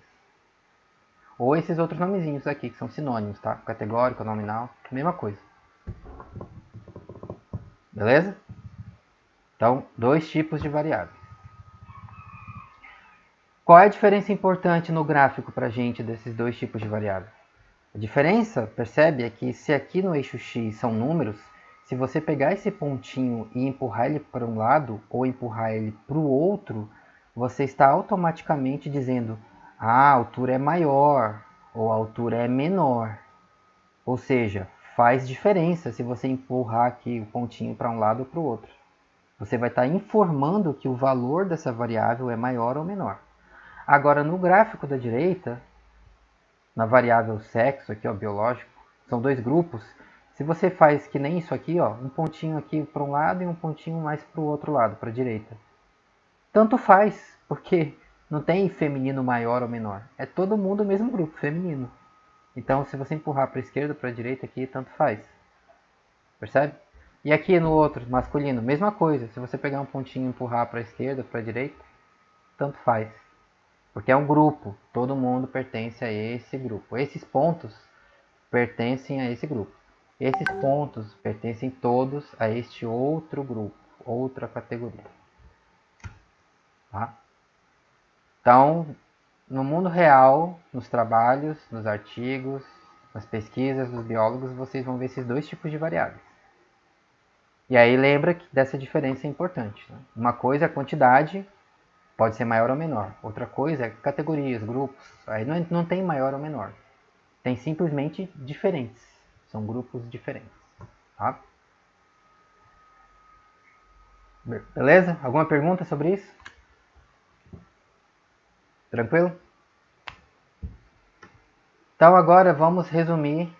Ou esses outros nomezinhos aqui, que são sinônimos, tá? Categórico, nominal, mesma coisa. Beleza? Então, dois tipos de variáveis. Qual é a diferença importante no gráfico para a gente desses dois tipos de variável? A diferença, percebe, é que se aqui no eixo X são números, se você pegar esse pontinho e empurrar ele para um lado ou empurrar ele para o outro, você está automaticamente dizendo a altura é maior ou a altura é menor. Ou seja, faz diferença se você empurrar aqui o pontinho para um lado ou para o outro. Você vai estar informando que o valor dessa variável é maior ou menor. Agora, no gráfico da direita, na variável sexo, aqui, ó, biológico, são dois grupos. Se você faz que nem isso aqui, ó, um pontinho aqui para um lado e um pontinho mais para o outro lado, para a direita. Tanto faz, porque não tem feminino maior ou menor. É todo mundo o mesmo grupo, feminino. Então, se você empurrar para a esquerda ou para a direita aqui, tanto faz. Percebe? E aqui no outro, masculino, mesma coisa. Se você pegar um pontinho e empurrar para a esquerda ou para a direita, tanto faz. Porque é um grupo, todo mundo pertence a esse grupo. Esses pontos pertencem a esse grupo. Esses pontos pertencem todos a este outro grupo, outra categoria. Tá? Então, no mundo real, nos trabalhos, nos artigos, nas pesquisas dos biólogos, vocês vão ver esses dois tipos de variáveis. E aí lembra que dessa diferença é importante. Né? Uma coisa é a quantidade, pode ser maior ou menor. Outra coisa é categorias, grupos. Aí não tem maior ou menor. Tem simplesmente diferentes. São grupos diferentes. Tá? Beleza? Alguma pergunta sobre isso? Tranquilo? Então agora vamos resumir.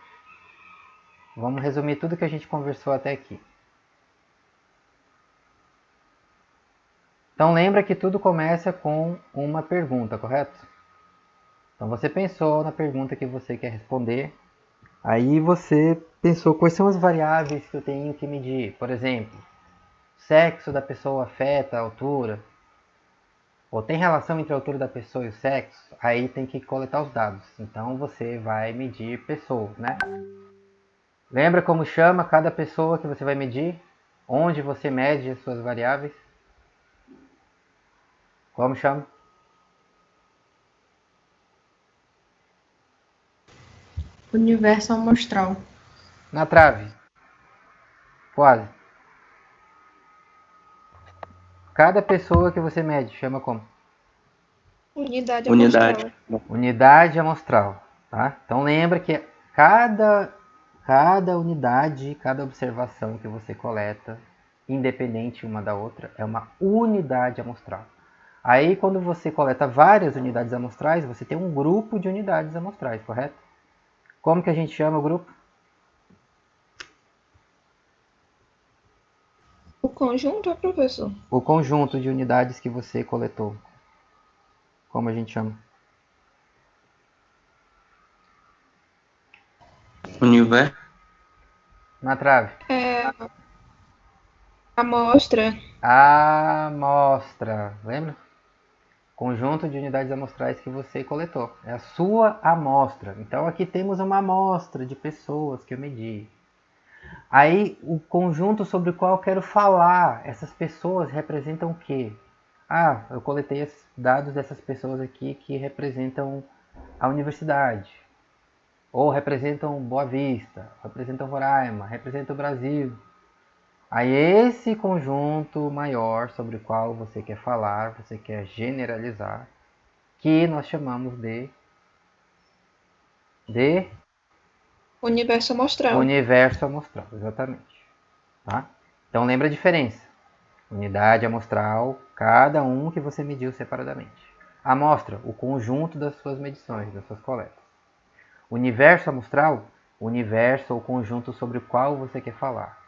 Vamos resumir tudo que a gente conversou até aqui. Então lembra que tudo começa com uma pergunta, correto? Então você pensou na pergunta que você quer responder. Aí você pensou quais são as variáveis que eu tenho que medir. Por exemplo, o sexo da pessoa afeta a altura. Ou tem relação entre a altura da pessoa e o sexo. Aí tem que coletar os dados. Então você vai medir pessoas, né? Lembra como chama cada pessoa que você vai medir? Onde você mede as suas variáveis? Como chama? Universo amostral. Na trave. Quase. Cada pessoa que você mede, chama como? Unidade Unidade. amostral. Unidade amostral. Tá? Então lembra que cada unidade, cada observação que você coleta, independente uma da outra, é uma unidade amostral. Aí quando você coleta várias unidades amostrais, você tem um grupo de unidades amostrais, correto? Como que a gente chama o grupo? O conjunto é, professor? O conjunto de unidades que você coletou. como a gente chama? Universo. Na trave. Amostra. Amostra. Lembra? Conjunto de unidades amostrais que você coletou. É a sua amostra. Então aqui temos uma amostra de pessoas que eu medi. Aí o conjunto sobre o qual eu quero falar, essas pessoas representam o quê? Ah, eu coletei esses dados dessas pessoas aqui que representam a universidade. Ou representam Boa Vista, representam Roraima, representam o Brasil. Aí esse conjunto maior sobre o qual você quer falar, você quer generalizar, que nós chamamos de Universo amostral. universo amostral, exatamente. Tá? Então lembra a diferença. Unidade amostral, cada um que você mediu separadamente. Amostra, o conjunto das suas medições, das suas coletas. Universo amostral, o universo ou conjunto sobre o qual você quer falar.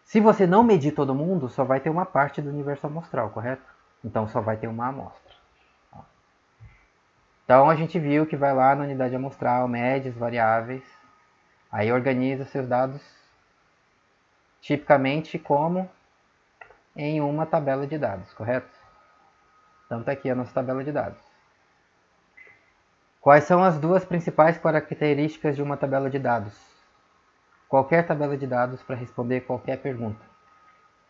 Se você não medir todo mundo, só vai ter uma parte do universo amostral, correto? Então só vai ter uma amostra. Então a gente viu que vai lá na unidade amostral, mede as variáveis, aí organiza seus dados tipicamente como em uma tabela de dados, correto? Então está aqui a nossa tabela de dados. Quais são as duas principais características de uma tabela de dados? Qualquer tabela de dados para responder qualquer pergunta.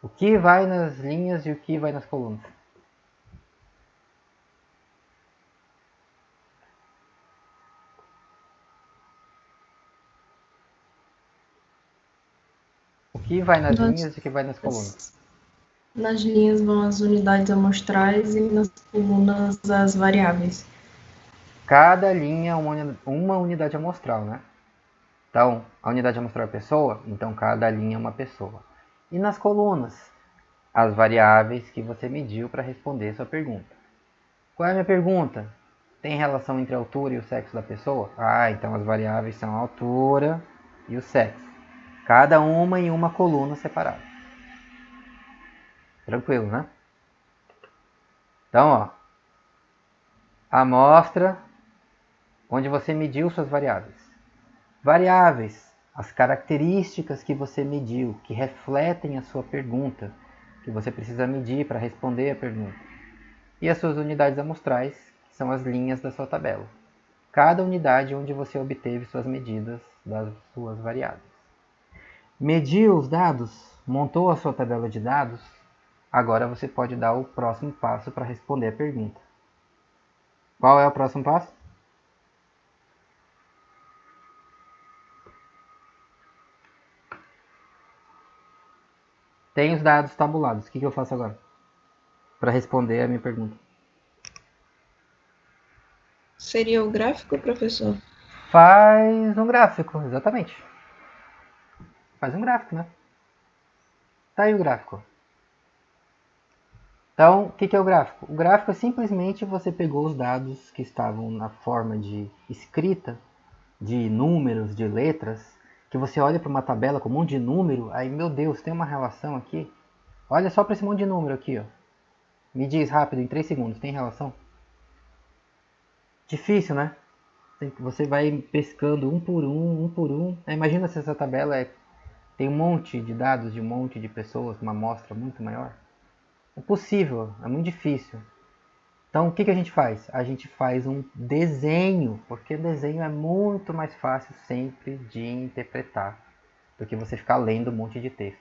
O que vai nas linhas e o que vai nas colunas? O que vai nas linhas e o que vai nas colunas? Nas linhas vão as unidades amostrais e nas colunas as variáveis. Cada linha é uma unidade amostral, né? Então, a unidade amostral é pessoa, então cada linha é uma pessoa. E nas colunas, as variáveis que você mediu para responder sua pergunta. Qual é a minha pergunta? Tem relação entre a altura e o sexo da pessoa? Ah, então as variáveis são a altura e o sexo. Cada uma em uma coluna separada. Tranquilo, né? Então, ó, a amostra onde você mediu suas variáveis. Variáveis, as características que você mediu, que refletem a sua pergunta, que você precisa medir para responder a pergunta. E as suas unidades amostrais, que são as linhas da sua tabela. Cada unidade onde você obteve suas medidas das suas variáveis. Mediu os dados, montou a sua tabela de dados, agora você pode dar o próximo passo para responder a pergunta. Qual é o próximo passo? Tem os dados tabulados. O que eu faço agora? Para responder a minha pergunta. Seria o gráfico, professor? Faz um gráfico, exatamente. Faz um gráfico, né? Tá aí o gráfico. Então, o que é o gráfico? O gráfico é simplesmente você pegou os dados que estavam na forma de escrita, de números, de letras, que você olha para uma tabela com um monte de número, aí, meu Deus, tem uma relação aqui? Olha só para esse monte de número aqui, ó. Me diz rápido, em 3 segundos, tem relação? Difícil, né? Você vai pescando um por um, um por um. Imagina se essa tabela tem um monte de dados de um monte de pessoas, uma amostra muito maior. É possível, é muito difícil. Então o que a gente faz? A gente faz um desenho, porque desenho é muito mais fácil sempre de interpretar do que você ficar lendo um monte de texto.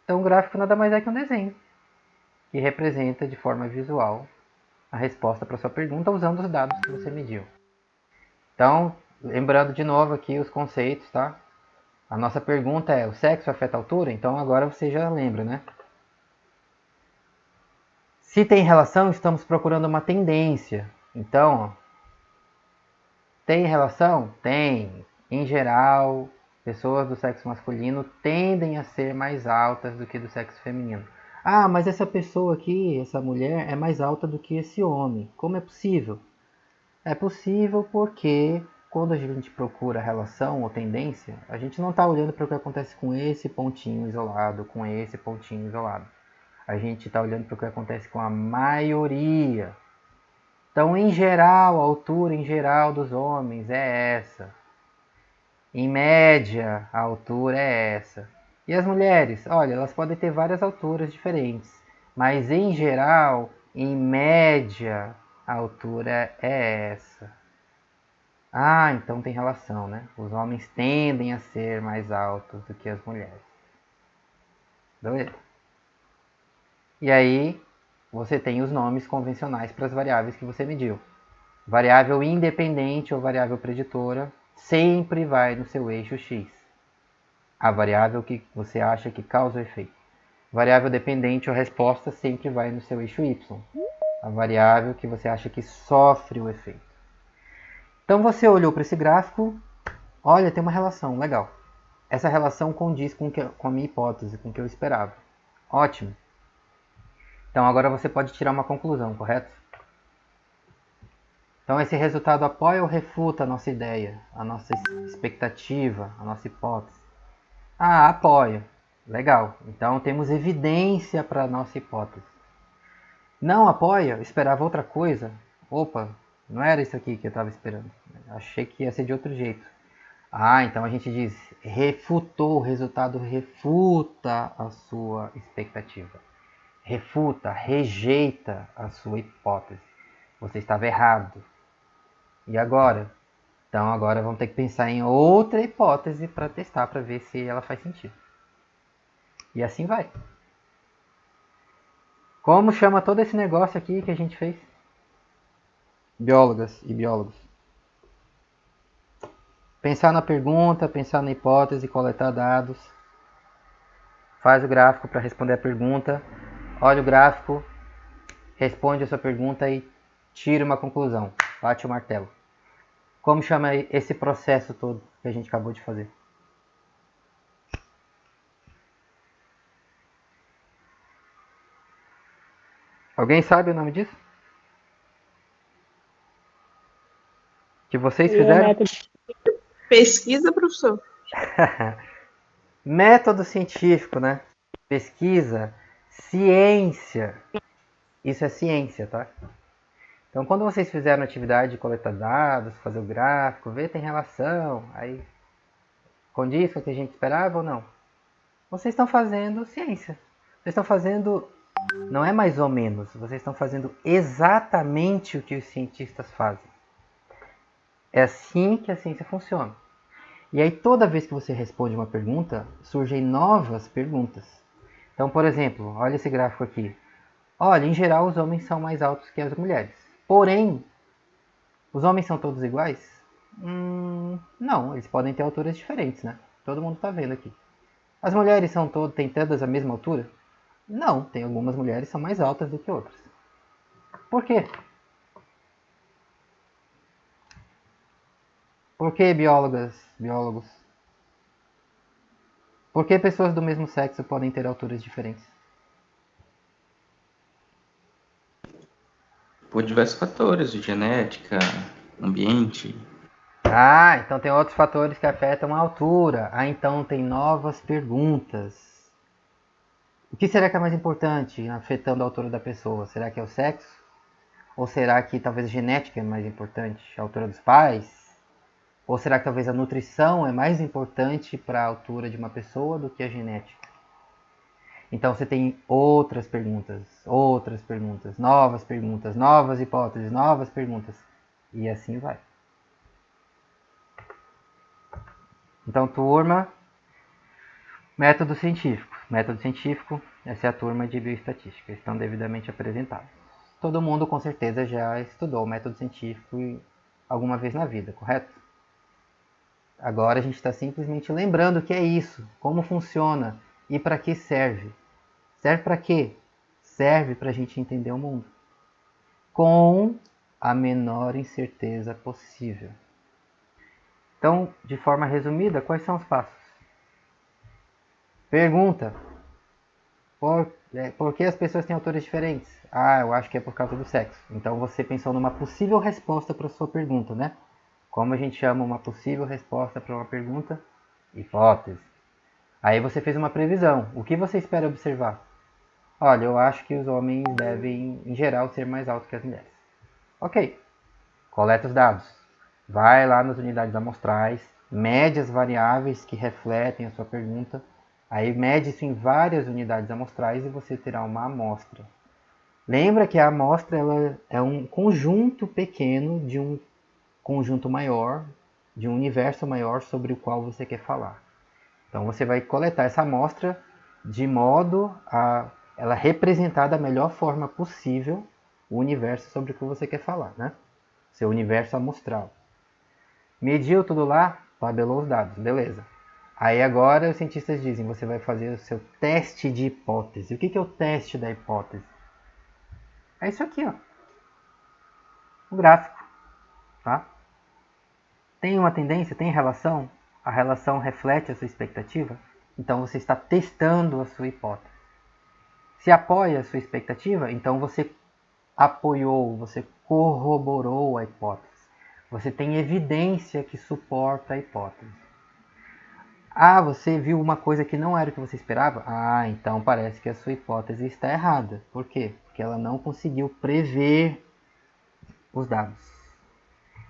Então o gráfico nada mais é que um desenho, que representa de forma visual a resposta para sua pergunta usando os dados que você mediu. Então, lembrando de novo aqui os conceitos, tá? A nossa pergunta é: o sexo afeta a altura? Então agora você já lembra, né? Se tem relação, estamos procurando uma tendência. Então, ó, tem relação? Tem. Em geral, pessoas do sexo masculino tendem a ser mais altas do que do sexo feminino. Ah, mas essa pessoa aqui, essa mulher, é mais alta do que esse homem. Como é possível? É possível porque quando a gente procura relação ou tendência, a gente não está olhando para o que acontece com esse pontinho isolado, com esse pontinho isolado. A gente está olhando para o que acontece com a maioria. Então, em geral, a altura em geral dos homens é essa. Em média, a altura é essa. E as mulheres? Olha, elas podem ter várias alturas diferentes. Mas, em geral, em média, a altura é essa. Ah, então tem relação, né? Os homens tendem a ser mais altos do que as mulheres. Beleza? E aí, você tem os nomes convencionais para as variáveis que você mediu. Variável independente ou variável preditora sempre vai no seu eixo X. A variável que você acha que causa o efeito. Variável dependente ou resposta sempre vai no seu eixo Y. A variável que você acha que sofre o efeito. Então você olhou para esse gráfico, olha, tem uma relação, legal. Essa relação condiz com a minha hipótese, com o que eu esperava. Ótimo. Então agora você pode tirar uma conclusão, correto? Então esse resultado apoia ou refuta a nossa ideia, a nossa expectativa, a nossa hipótese? Ah, apoia. Legal. Então temos evidência para a nossa hipótese. Não apoia? Esperava outra coisa? Opa, não era isso aqui que eu estava esperando. Achei que ia ser de outro jeito. Ah, então a gente diz refutou, o resultado refuta a sua expectativa. Refuta, rejeita a sua hipótese. Você estava errado. E agora? Então agora vamos ter que pensar em outra hipótese para testar, para ver se ela faz sentido. E assim vai. Como chama todo esse negócio aqui que a gente fez? Biólogas e biólogos. Pensar na pergunta, pensar na hipótese, coletar dados. Faz o gráfico para responder a pergunta. Olha o gráfico, responde a sua pergunta e tira uma conclusão. Bate o martelo. Como chama esse processo todo que a gente acabou de fazer? Alguém sabe o nome disso? Que vocês fizeram? Pesquisa, professor. Método científico, né? Pesquisa, ciência. Isso é ciência, tá? Então, quando vocês fizeram a atividade de coletar dados, fazer o gráfico, ver tem relação, aí condiz com o que a gente esperava ou não? Vocês estão fazendo ciência. Vocês estão fazendo, não é mais ou menos, vocês estão fazendo exatamente o que os cientistas fazem. É assim que a ciência funciona. E aí, toda vez que você responde uma pergunta, surgem novas perguntas. Então, por exemplo, olha esse gráfico aqui. Olha, em geral, os homens são mais altos que as mulheres. Porém, os homens são todos iguais? Não, eles podem ter alturas diferentes, né? Todo mundo está vendo aqui. As mulheres têm todas a mesma altura? Não, tem algumas mulheres que são mais altas do que outras. Por quê? Por que biólogos? Por que pessoas do mesmo sexo podem ter alturas diferentes? Por diversos fatores, genética, ambiente. Ah, então tem outros fatores que afetam a altura. Ah, então tem novas perguntas. O que será que é mais importante afetando a altura da pessoa? Será que é o sexo? Ou será que talvez a genética é mais importante? A altura dos pais? Ou será que talvez a nutrição é mais importante para a altura de uma pessoa do que a genética? Então você tem outras perguntas, novas hipóteses, novas perguntas. E assim vai. Então, turma, método científico. Método científico, essa é a turma de bioestatística. Estão devidamente apresentados. Todo mundo com certeza já estudou método científico alguma vez na vida, correto? Agora a gente está simplesmente lembrando o que é isso, como funciona e para que serve. Serve para quê? Serve para a gente entender o mundo com a menor incerteza possível. Então, de forma resumida, quais são os passos? Pergunta. Por que as pessoas têm alturas diferentes? Ah, eu acho que é por causa do sexo. Então você pensou numa possível resposta para a sua pergunta, né? Como a gente chama uma possível resposta para uma pergunta? Hipótese. Aí você fez uma previsão. O que você espera observar? Olha, eu acho que os homens devem, em geral, ser mais altos que as mulheres. Ok, coleta os dados. Vai lá nas unidades amostrais, mede as variáveis que refletem a sua pergunta. Aí mede isso em várias unidades amostrais e você terá uma amostra. Lembra que a amostra ela é um conjunto pequeno de um conjunto maior, de um universo maior sobre o qual você quer falar. Então você vai coletar essa amostra de modo a ela representar da melhor forma possível o universo sobre o que você quer falar, né? Seu universo amostral. Mediu tudo lá, tabelou os dados, beleza. Aí agora os cientistas dizem, você vai fazer o seu teste de hipótese. O que é o teste da hipótese? É isso aqui, ó. O gráfico, tá? Tem uma tendência, tem relação? A relação reflete a sua expectativa? Então você está testando a sua hipótese. Se apoia a sua expectativa, então você apoiou, você corroborou a hipótese. Você tem evidência que suporta a hipótese. Ah, você viu uma coisa que não era o que você esperava? Ah, então parece que a sua hipótese está errada. Por quê? Porque ela não conseguiu prever os dados.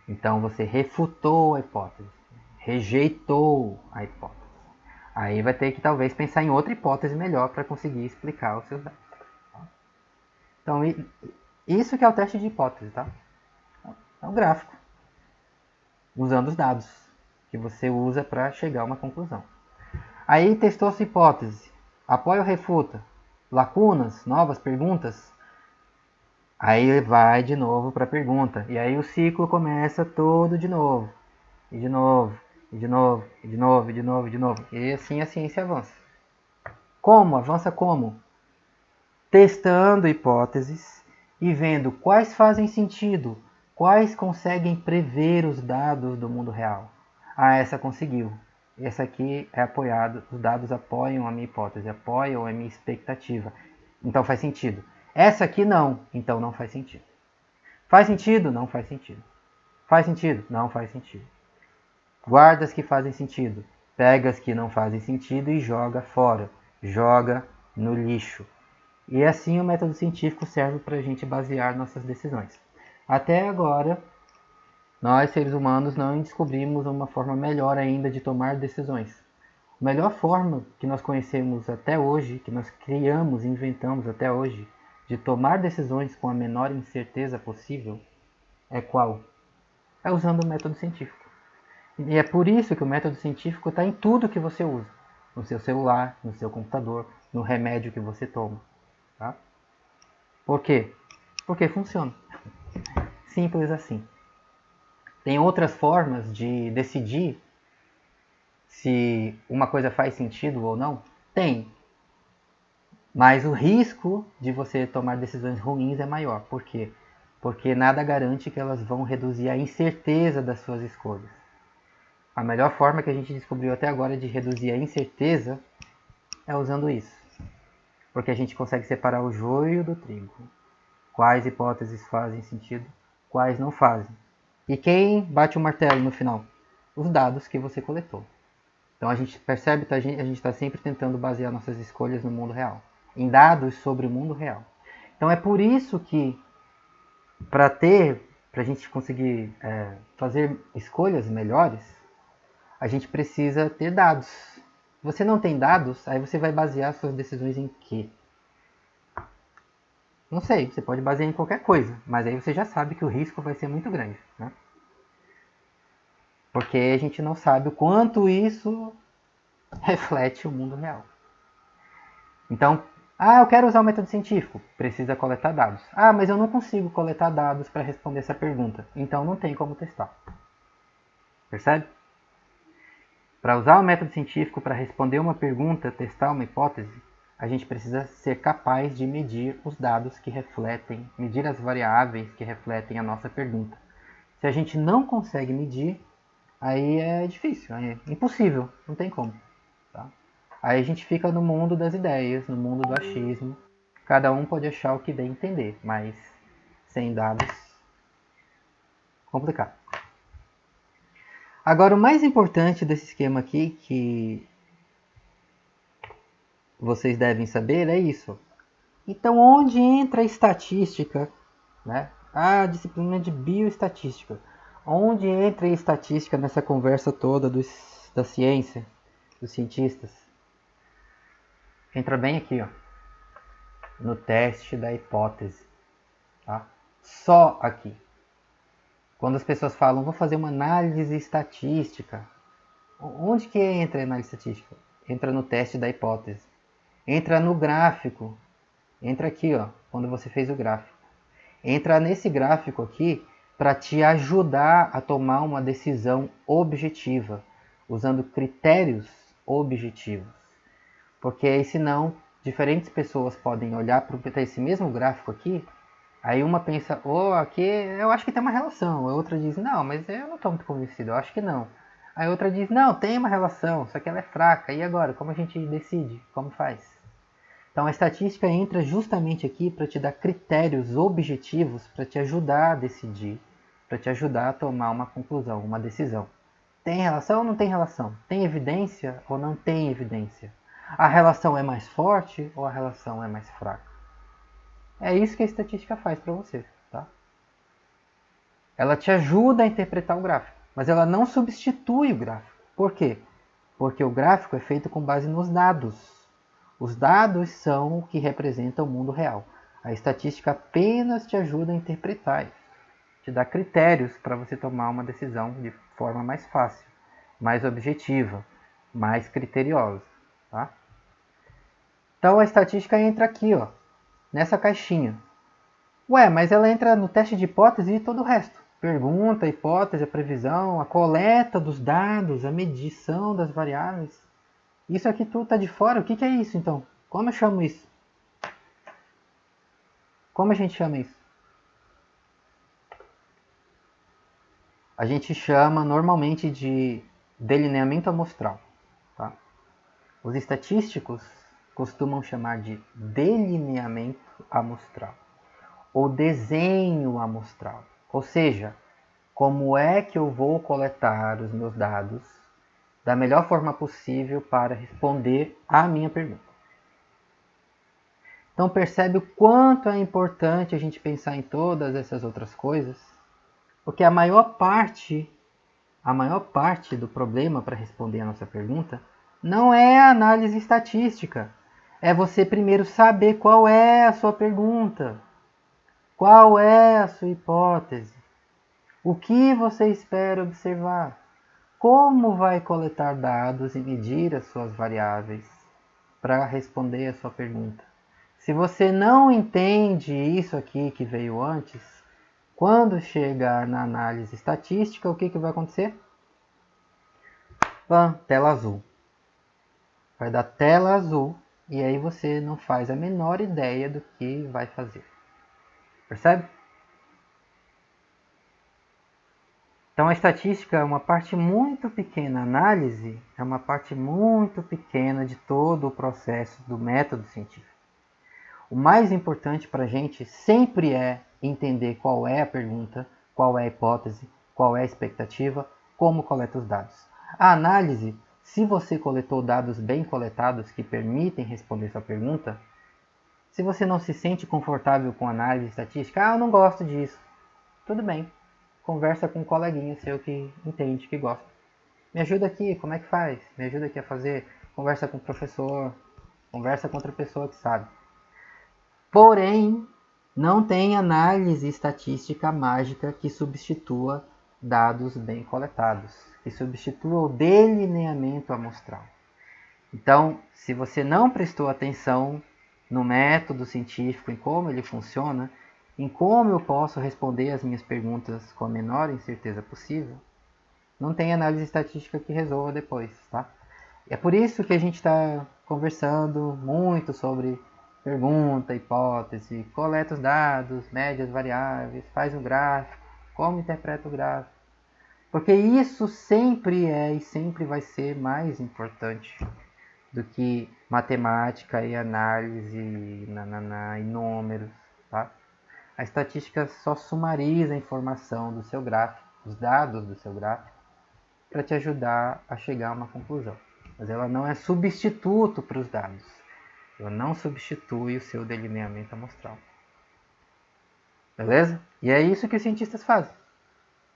Então você refutou a hipótese, rejeitou a hipótese. Aí vai ter que talvez pensar em outra hipótese melhor para conseguir explicar os seus dados. Então isso que é o teste de hipótese, tá? É um gráfico, usando os dados que você usa para chegar a uma conclusão. Aí testou sua hipótese, apoia ou refuta, lacunas, novas perguntas. Aí vai de novo para a pergunta. E aí o ciclo começa todo de novo. E de novo, e de novo, e de novo, e de novo, e de novo. E assim a ciência avança. Como? Avança como? Testando hipóteses e vendo quais fazem sentido, quais conseguem prever os dados do mundo real. Ah, essa conseguiu. Essa aqui é apoiado, os dados apoiam a minha hipótese, apoiam a minha expectativa. Então faz sentido. Essa aqui não, então não faz sentido. Faz sentido? Não faz sentido. Faz sentido? Não faz sentido. Guarda as que fazem sentido, pega as que não fazem sentido e joga fora. Joga no lixo. E assim o método científico serve para a gente basear nossas decisões. Até agora, nós seres humanos não descobrimos uma forma melhor ainda de tomar decisões. A melhor forma que nós conhecemos até hoje, que nós criamos, inventamos até hoje, de tomar decisões com a menor incerteza possível, é qual? É usando o método científico. E é por isso que o método científico está em tudo que você usa. No seu celular, no seu computador, no remédio que você toma. Tá? Por quê? Porque funciona. Simples assim. Tem outras formas de decidir se uma coisa faz sentido ou não? Tem. Mas o risco de você tomar decisões ruins é maior. Por quê? Porque nada garante que elas vão reduzir a incerteza das suas escolhas. A melhor forma que a gente descobriu até agora de reduzir a incerteza é usando isso. Porque a gente consegue separar o joio do trigo. Quais hipóteses fazem sentido, quais não fazem. E quem bate o martelo no final? Os dados que você coletou. Então a gente percebe que a gente está sempre tentando basear nossas escolhas no mundo real. Em dados sobre o mundo real. Então é por isso que para a gente conseguir fazer escolhas melhores, a gente precisa ter dados. Se você não tem dados, aí você vai basear suas decisões em quê? Não sei, você pode basear em qualquer coisa, mas aí você já sabe que o risco vai ser muito grande, né? Porque a gente não sabe o quanto isso reflete o mundo real. Então, eu quero usar o método científico. Precisa coletar dados. Mas eu não consigo coletar dados para responder essa pergunta. Então não tem como testar. Percebe? Para usar o método científico para responder uma pergunta, testar uma hipótese, a gente precisa ser capaz de medir os dados que refletem, medir as variáveis que refletem a nossa pergunta. Se a gente não consegue medir, aí é difícil, é impossível, não tem como. Tá? Aí a gente fica no mundo das ideias, no mundo do achismo. Cada um pode achar o que bem entender, mas sem dados, complicado. Agora, o mais importante desse esquema aqui, que vocês devem saber, é isso. Então, onde entra a estatística, né? a disciplina de bioestatística. Onde entra a estatística nessa conversa toda da ciência, dos cientistas? Entra bem aqui, ó, no teste da hipótese, tá? Só aqui. Quando as pessoas falam, vou fazer uma análise estatística, onde que entra a análise estatística? Entra no teste da hipótese. Entra no gráfico. Entra aqui, ó, quando você fez o gráfico. Entra nesse gráfico aqui para te ajudar a tomar uma decisão objetiva, usando critérios objetivos. Porque aí, senão, diferentes pessoas podem olhar para esse mesmo gráfico aqui, aí uma pensa, aqui eu acho que tem uma relação. A outra diz, não, mas eu não estou muito convencido, eu acho que não. Aí outra diz, não, tem uma relação, só que ela é fraca. E agora, como a gente decide? Como faz? Então a estatística entra justamente aqui para te dar critérios objetivos, para te ajudar a decidir, para te ajudar a tomar uma conclusão, uma decisão. Tem relação ou não tem relação? Tem evidência ou não tem evidência? A relação é mais forte ou a relação é mais fraca? É isso que a estatística faz para você, tá? Ela te ajuda a interpretar o gráfico, mas ela não substitui o gráfico. Por quê? Porque o gráfico é feito com base nos dados. Os dados são o que representam o mundo real. A estatística apenas te ajuda a interpretar isso. Te dá critérios para você tomar uma decisão de forma mais fácil, mais objetiva, mais criteriosa, tá? Então a estatística entra aqui, ó, nessa caixinha. Ué, mas ela entra no teste de hipótese e todo o resto. Pergunta, hipótese, a previsão, a coleta dos dados, a medição das variáveis. Isso aqui tudo está de fora. O que é isso, então? Como eu chamo isso? Como a gente chama isso? A gente chama normalmente de delineamento amostral, tá? Os estatísticos costumam chamar de delineamento amostral ou desenho amostral. Ou seja, como é que eu vou coletar os meus dados da melhor forma possível para responder à minha pergunta. Então percebe o quanto é importante a gente pensar em todas essas outras coisas, porque a maior parte do problema para responder a nossa pergunta não é a análise estatística. É você primeiro saber qual é a sua pergunta, qual é a sua hipótese, o que você espera observar. Como vai coletar dados e medir as suas variáveis para responder a sua pergunta? Se você não entende isso aqui que veio antes, quando chegar na análise estatística, o que vai acontecer? Tela azul. Vai dar tela azul e aí você não faz a menor ideia do que vai fazer. Percebe? Então a estatística é uma parte muito pequena, a análise é uma parte muito pequena de todo o processo do método científico. O mais importante para a gente sempre é entender qual é a pergunta, qual é a hipótese, qual é a expectativa, como coleta os dados. A análise, se você coletou dados bem coletados que permitem responder sua pergunta, se você não se sente confortável com análise estatística, eu não gosto disso, tudo bem. Conversa com um coleguinha seu que entende, que gosta. Me ajuda aqui, como é que faz? Me ajuda aqui a fazer. Conversa com o professor, conversa com outra pessoa que sabe. Porém, não tem análise estatística mágica que substitua dados bem coletados, que substitua o delineamento amostral. Então, se você não prestou atenção no método científico, em como ele funciona, em como eu posso responder as minhas perguntas com a menor incerteza possível, não tem análise estatística que resolva depois, tá? É por isso que a gente está conversando muito sobre pergunta, hipótese, coleta os dados, mede as variáveis, faz um gráfico, como interpreta o gráfico. Porque isso sempre é e sempre vai ser mais importante do que matemática e análise e números, tá? A estatística só sumariza a informação do seu gráfico, os dados do seu gráfico, para te ajudar a chegar a uma conclusão. Mas ela não é substituto para os dados. Ela não substitui o seu delineamento amostral. Beleza? E é isso que os cientistas fazem.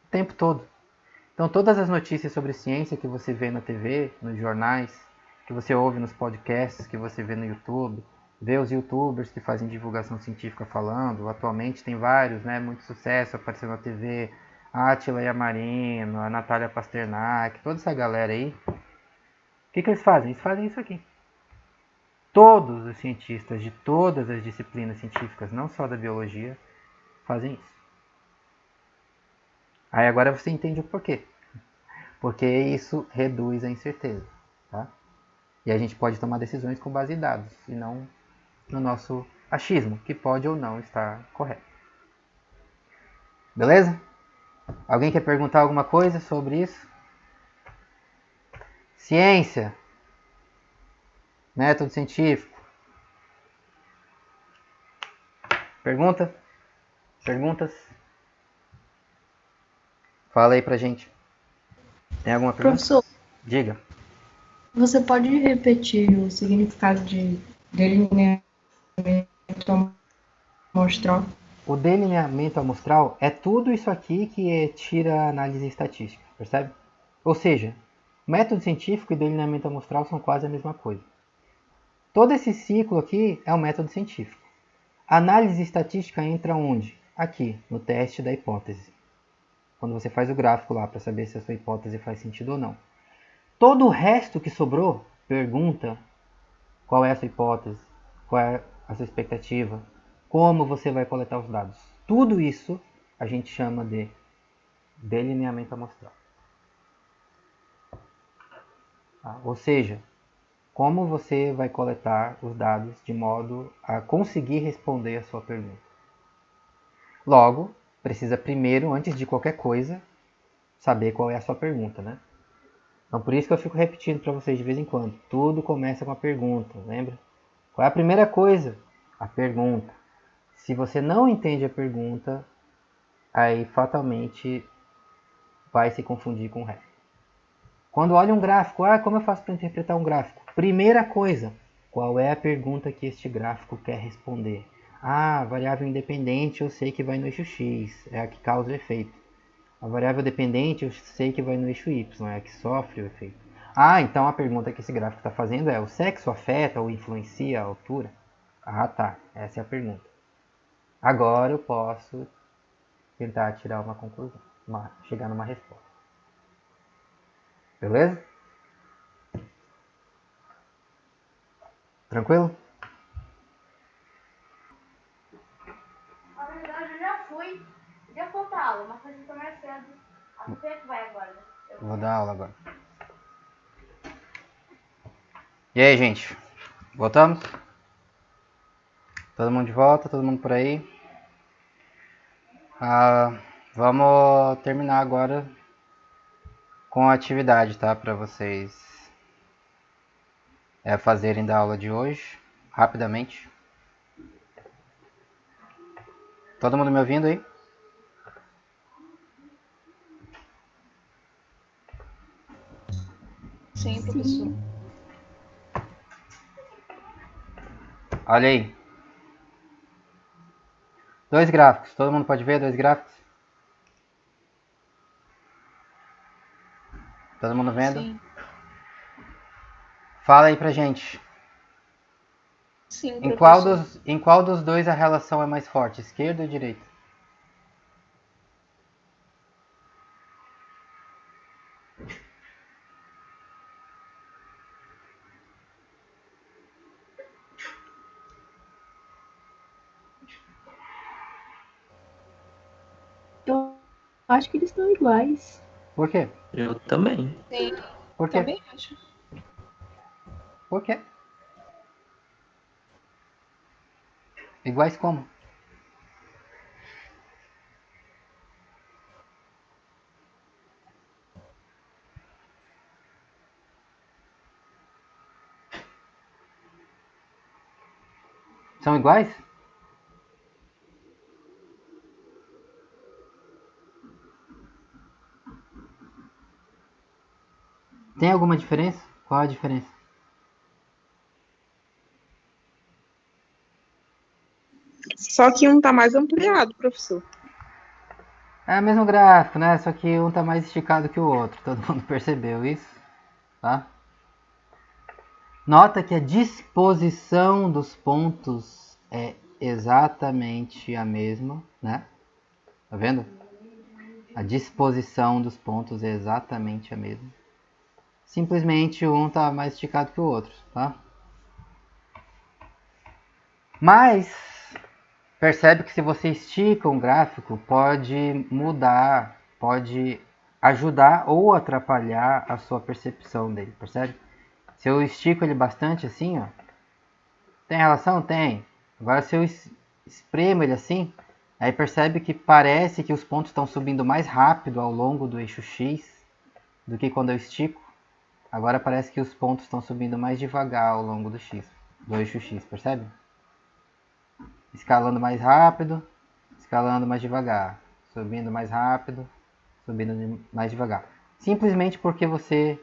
O tempo todo. Então todas as notícias sobre ciência que você vê na TV, nos jornais, que você ouve nos podcasts, que você vê no YouTube, vê os youtubers que fazem divulgação científica falando, atualmente tem vários, né, muito sucesso aparecendo na TV, a Átila Yamarino, a Natália Pasternak, toda essa galera aí. O que eles fazem? Eles fazem isso aqui. Todos os cientistas de todas as disciplinas científicas, não só da biologia, fazem isso. Aí agora você entende o porquê. Porque isso reduz a incerteza. Tá? E a gente pode tomar decisões com base em dados, e não no nosso achismo, que pode ou não estar correto. Beleza? Alguém quer perguntar alguma coisa sobre isso? Ciência. Método científico. Pergunta? Perguntas? Fala aí pra gente. Tem alguma pergunta? Professor, Diga. você pode repetir o significado de delineamento amostral? O delineamento amostral é tudo isso aqui que tira a análise estatística, percebe? Ou seja, método científico e delineamento amostral são quase a mesma coisa. Todo esse ciclo aqui é um método científico. A análise estatística entra onde? Aqui, no teste da hipótese. Quando você faz o gráfico lá para saber se a sua hipótese faz sentido ou não. Todo o resto que sobrou, pergunta qual é a sua hipótese, qual é a sua expectativa, como você vai coletar os dados. Tudo isso a gente chama de delineamento amostral. Tá? Ou seja, como você vai coletar os dados de modo a conseguir responder a sua pergunta. Logo, precisa primeiro, antes de qualquer coisa, saber qual é a sua pergunta, né? Então por isso que eu fico repetindo para vocês de vez em quando. Tudo começa com a pergunta, lembra? Qual é a primeira coisa? A pergunta. Se você não entende a pergunta, aí fatalmente vai se confundir com o resto. Quando olha um gráfico, como eu faço para interpretar um gráfico? Primeira coisa, qual é a pergunta que este gráfico quer responder? Variável independente eu sei que vai no eixo X, é a que causa o efeito. A variável dependente eu sei que vai no eixo Y, é a que sofre o efeito. Então a pergunta que esse gráfico está fazendo é: o sexo afeta ou influencia a altura? Tá, essa é a pergunta. Agora eu posso tentar tirar uma conclusão, chegar numa resposta. Beleza? Tranquilo? Na verdade, eu já fui pra aula, mas foi super mais cedo. A você que vai agora, né? Vou dar aula agora. E aí, gente? Voltamos? Todo mundo de volta? Todo mundo por aí? Vamos terminar agora com a atividade, tá? Para vocês fazerem da aula de hoje, rapidamente. Todo mundo me ouvindo aí? Sim, professor. Olha aí. 2 gráficos. Todo mundo pode ver 2 gráficos? Todo mundo vendo? Sim. Fala aí pra gente. Sim, Em qual dos dois a relação é mais forte? Esquerda ou direita? Eu acho que eles estão iguais. Por quê? Eu também. Sim, Por quê? também acho. Por quê? Iguais como? São iguais? Tem alguma diferença? Qual a diferença? Só que um tá mais ampliado, professor. É o mesmo gráfico, né? Só que um tá mais esticado que o outro. Todo mundo percebeu isso, tá? Nota que a disposição dos pontos é exatamente a mesma, né? Tá vendo? A disposição dos pontos é exatamente a mesma. Simplesmente um tá mais esticado que o outro, tá? Mas percebe que se você estica um gráfico, pode mudar, pode ajudar ou atrapalhar a sua percepção dele, percebe? Se eu estico ele bastante assim, ó, tem relação? Tem. Agora se eu espremo ele assim, aí percebe que parece que os pontos estão subindo mais rápido ao longo do eixo X do que quando eu estico. Agora parece que os pontos estão subindo mais devagar ao longo do eixo X, percebe? Escalando mais rápido, escalando mais devagar, subindo mais rápido, subindo mais devagar. Simplesmente porque você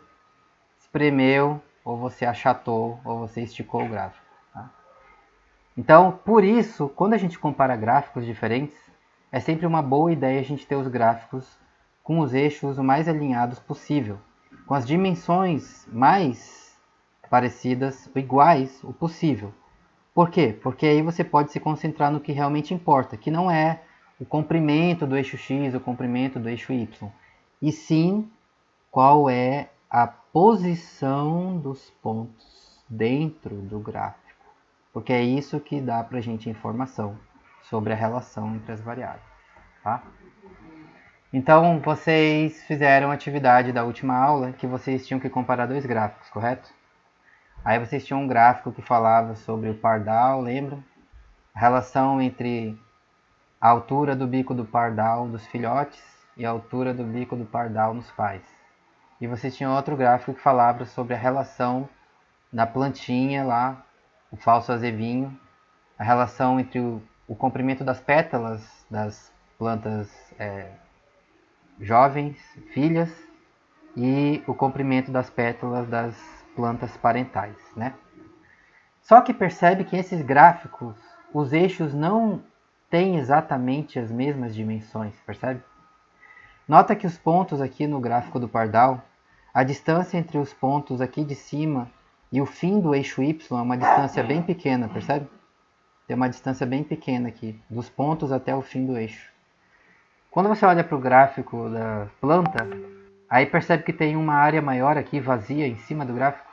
espremeu, ou você achatou, ou você esticou o gráfico. Tá? Então, por isso, quando a gente compara gráficos diferentes, é sempre uma boa ideia a gente ter os gráficos com os eixos o mais alinhados possível, com as dimensões mais parecidas, iguais o possível. Por quê? Porque aí você pode se concentrar no que realmente importa, que não é o comprimento do eixo X, o comprimento do eixo Y, e sim qual é a posição dos pontos dentro do gráfico, porque é isso que dá para a gente informação sobre a relação entre as variáveis. Tá? Então, vocês fizeram a atividade da última aula que vocês tinham que comparar dois gráficos, correto? Aí vocês tinham um gráfico que falava sobre o pardal, lembram? A relação entre a altura do bico do pardal dos filhotes e a altura do bico do pardal nos pais. E vocês tinham outro gráfico que falava sobre a relação na plantinha lá, o falso azevinho, a relação entre o comprimento das pétalas das plantas jovens, filhas, e o comprimento das pétalas das plantas parentais, né? Só que percebe que esses gráficos, os eixos não têm exatamente as mesmas dimensões, percebe? Nota que os pontos aqui no gráfico do pardal, a distância entre os pontos aqui de cima e o fim do eixo Y é uma distância bem pequena, percebe? Tem uma distância bem pequena aqui, dos pontos até o fim do eixo. Quando você olha para o gráfico da planta, aí percebe que tem uma área maior aqui, vazia, em cima do gráfico.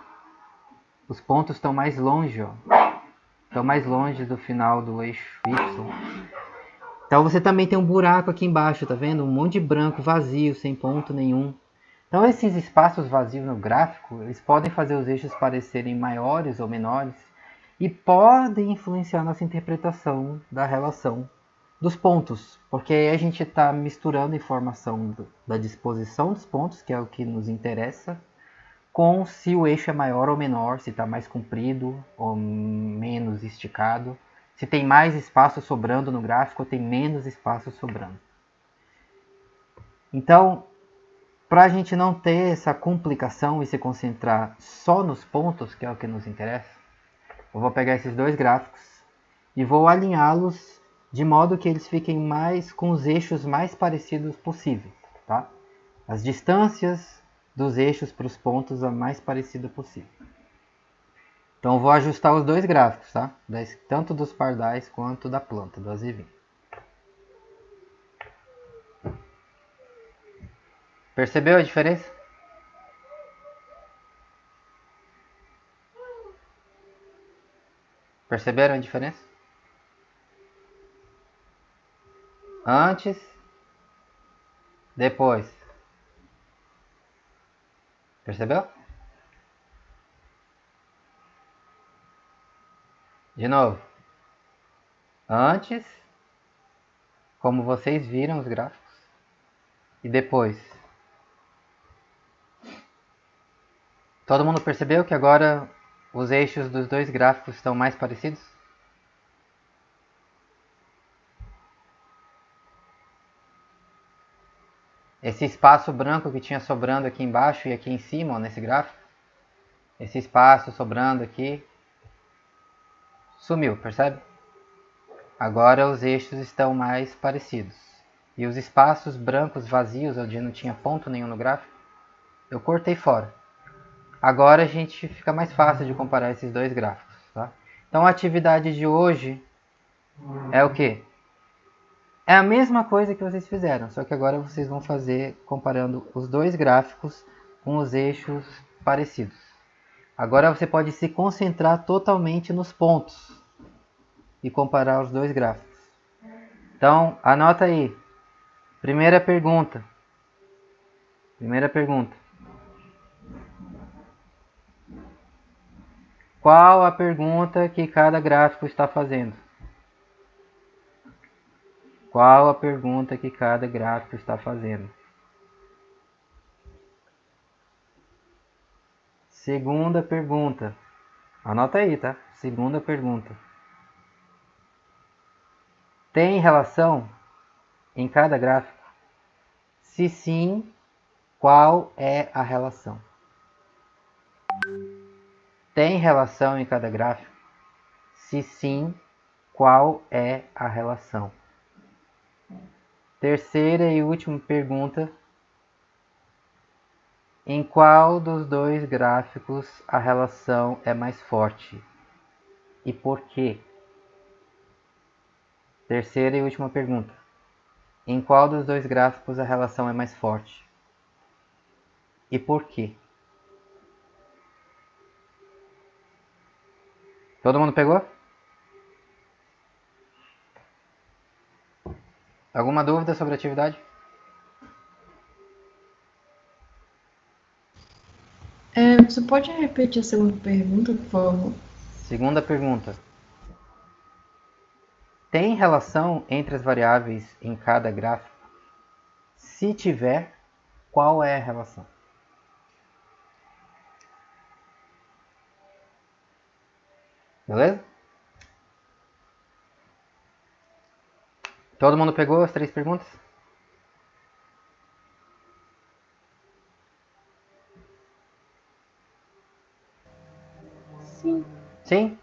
Os pontos estão mais longe, ó. Estão mais longe do final do eixo Y. Então você também tem um buraco aqui embaixo, tá vendo? Um monte de branco vazio, sem ponto nenhum. Então esses espaços vazios no gráfico, eles podem fazer os eixos parecerem maiores ou menores e podem influenciar nossa interpretação da relação dos pontos, porque aí a gente está misturando informação da disposição dos pontos, que é o que nos interessa, com se o eixo é maior ou menor, se está mais comprido ou menos esticado, se tem mais espaço sobrando no gráfico ou tem menos espaço sobrando. Então, para a gente não ter essa complicação e se concentrar só nos pontos, que é o que nos interessa, eu vou pegar esses dois gráficos e vou alinhá-los de modo que eles fiquem mais com os eixos mais parecidos possível, tá? As distâncias dos eixos para os pontos a mais parecida possível. Então eu vou ajustar os dois gráficos, tá? Tanto dos pardais quanto da planta, do azevinho. Percebeu a diferença? Perceberam a diferença? Antes, depois. Percebeu? De novo. Antes, como vocês viram os gráficos. E depois. Todo mundo percebeu que agora os eixos dos dois gráficos estão mais parecidos? Esse espaço branco que tinha sobrando aqui embaixo e aqui em cima, ó, nesse gráfico, esse espaço sobrando aqui, sumiu, percebe? Agora os eixos estão mais parecidos. E os espaços brancos vazios, onde não tinha ponto nenhum no gráfico, eu cortei fora. Agora a gente fica mais fácil de comparar esses dois gráficos. Tá? Então a atividade de hoje é o quê? É a mesma coisa que vocês fizeram, só que agora vocês vão fazer comparando os dois gráficos com os eixos parecidos. Agora você pode se concentrar totalmente nos pontos e comparar os dois gráficos. Então, anota aí. Primeira pergunta. Qual a pergunta que cada gráfico está fazendo? Qual a pergunta que cada gráfico está fazendo? Segunda pergunta. Anota aí, tá? Segunda pergunta. Tem relação em cada gráfico? Se sim, qual é a relação? Tem relação em cada gráfico? Se sim, qual é a relação? Terceira e última pergunta. Em qual dos dois gráficos a relação é mais forte? E por quê? Terceira e última pergunta. Em qual dos dois gráficos a relação é mais forte? E por quê? Todo mundo pegou? Alguma dúvida sobre a atividade? Você pode repetir a segunda pergunta, por favor? Segunda pergunta. Tem relação entre as variáveis em cada gráfico? Se tiver, qual é a relação? Beleza? Todo mundo pegou as 3 perguntas? Sim. Sim?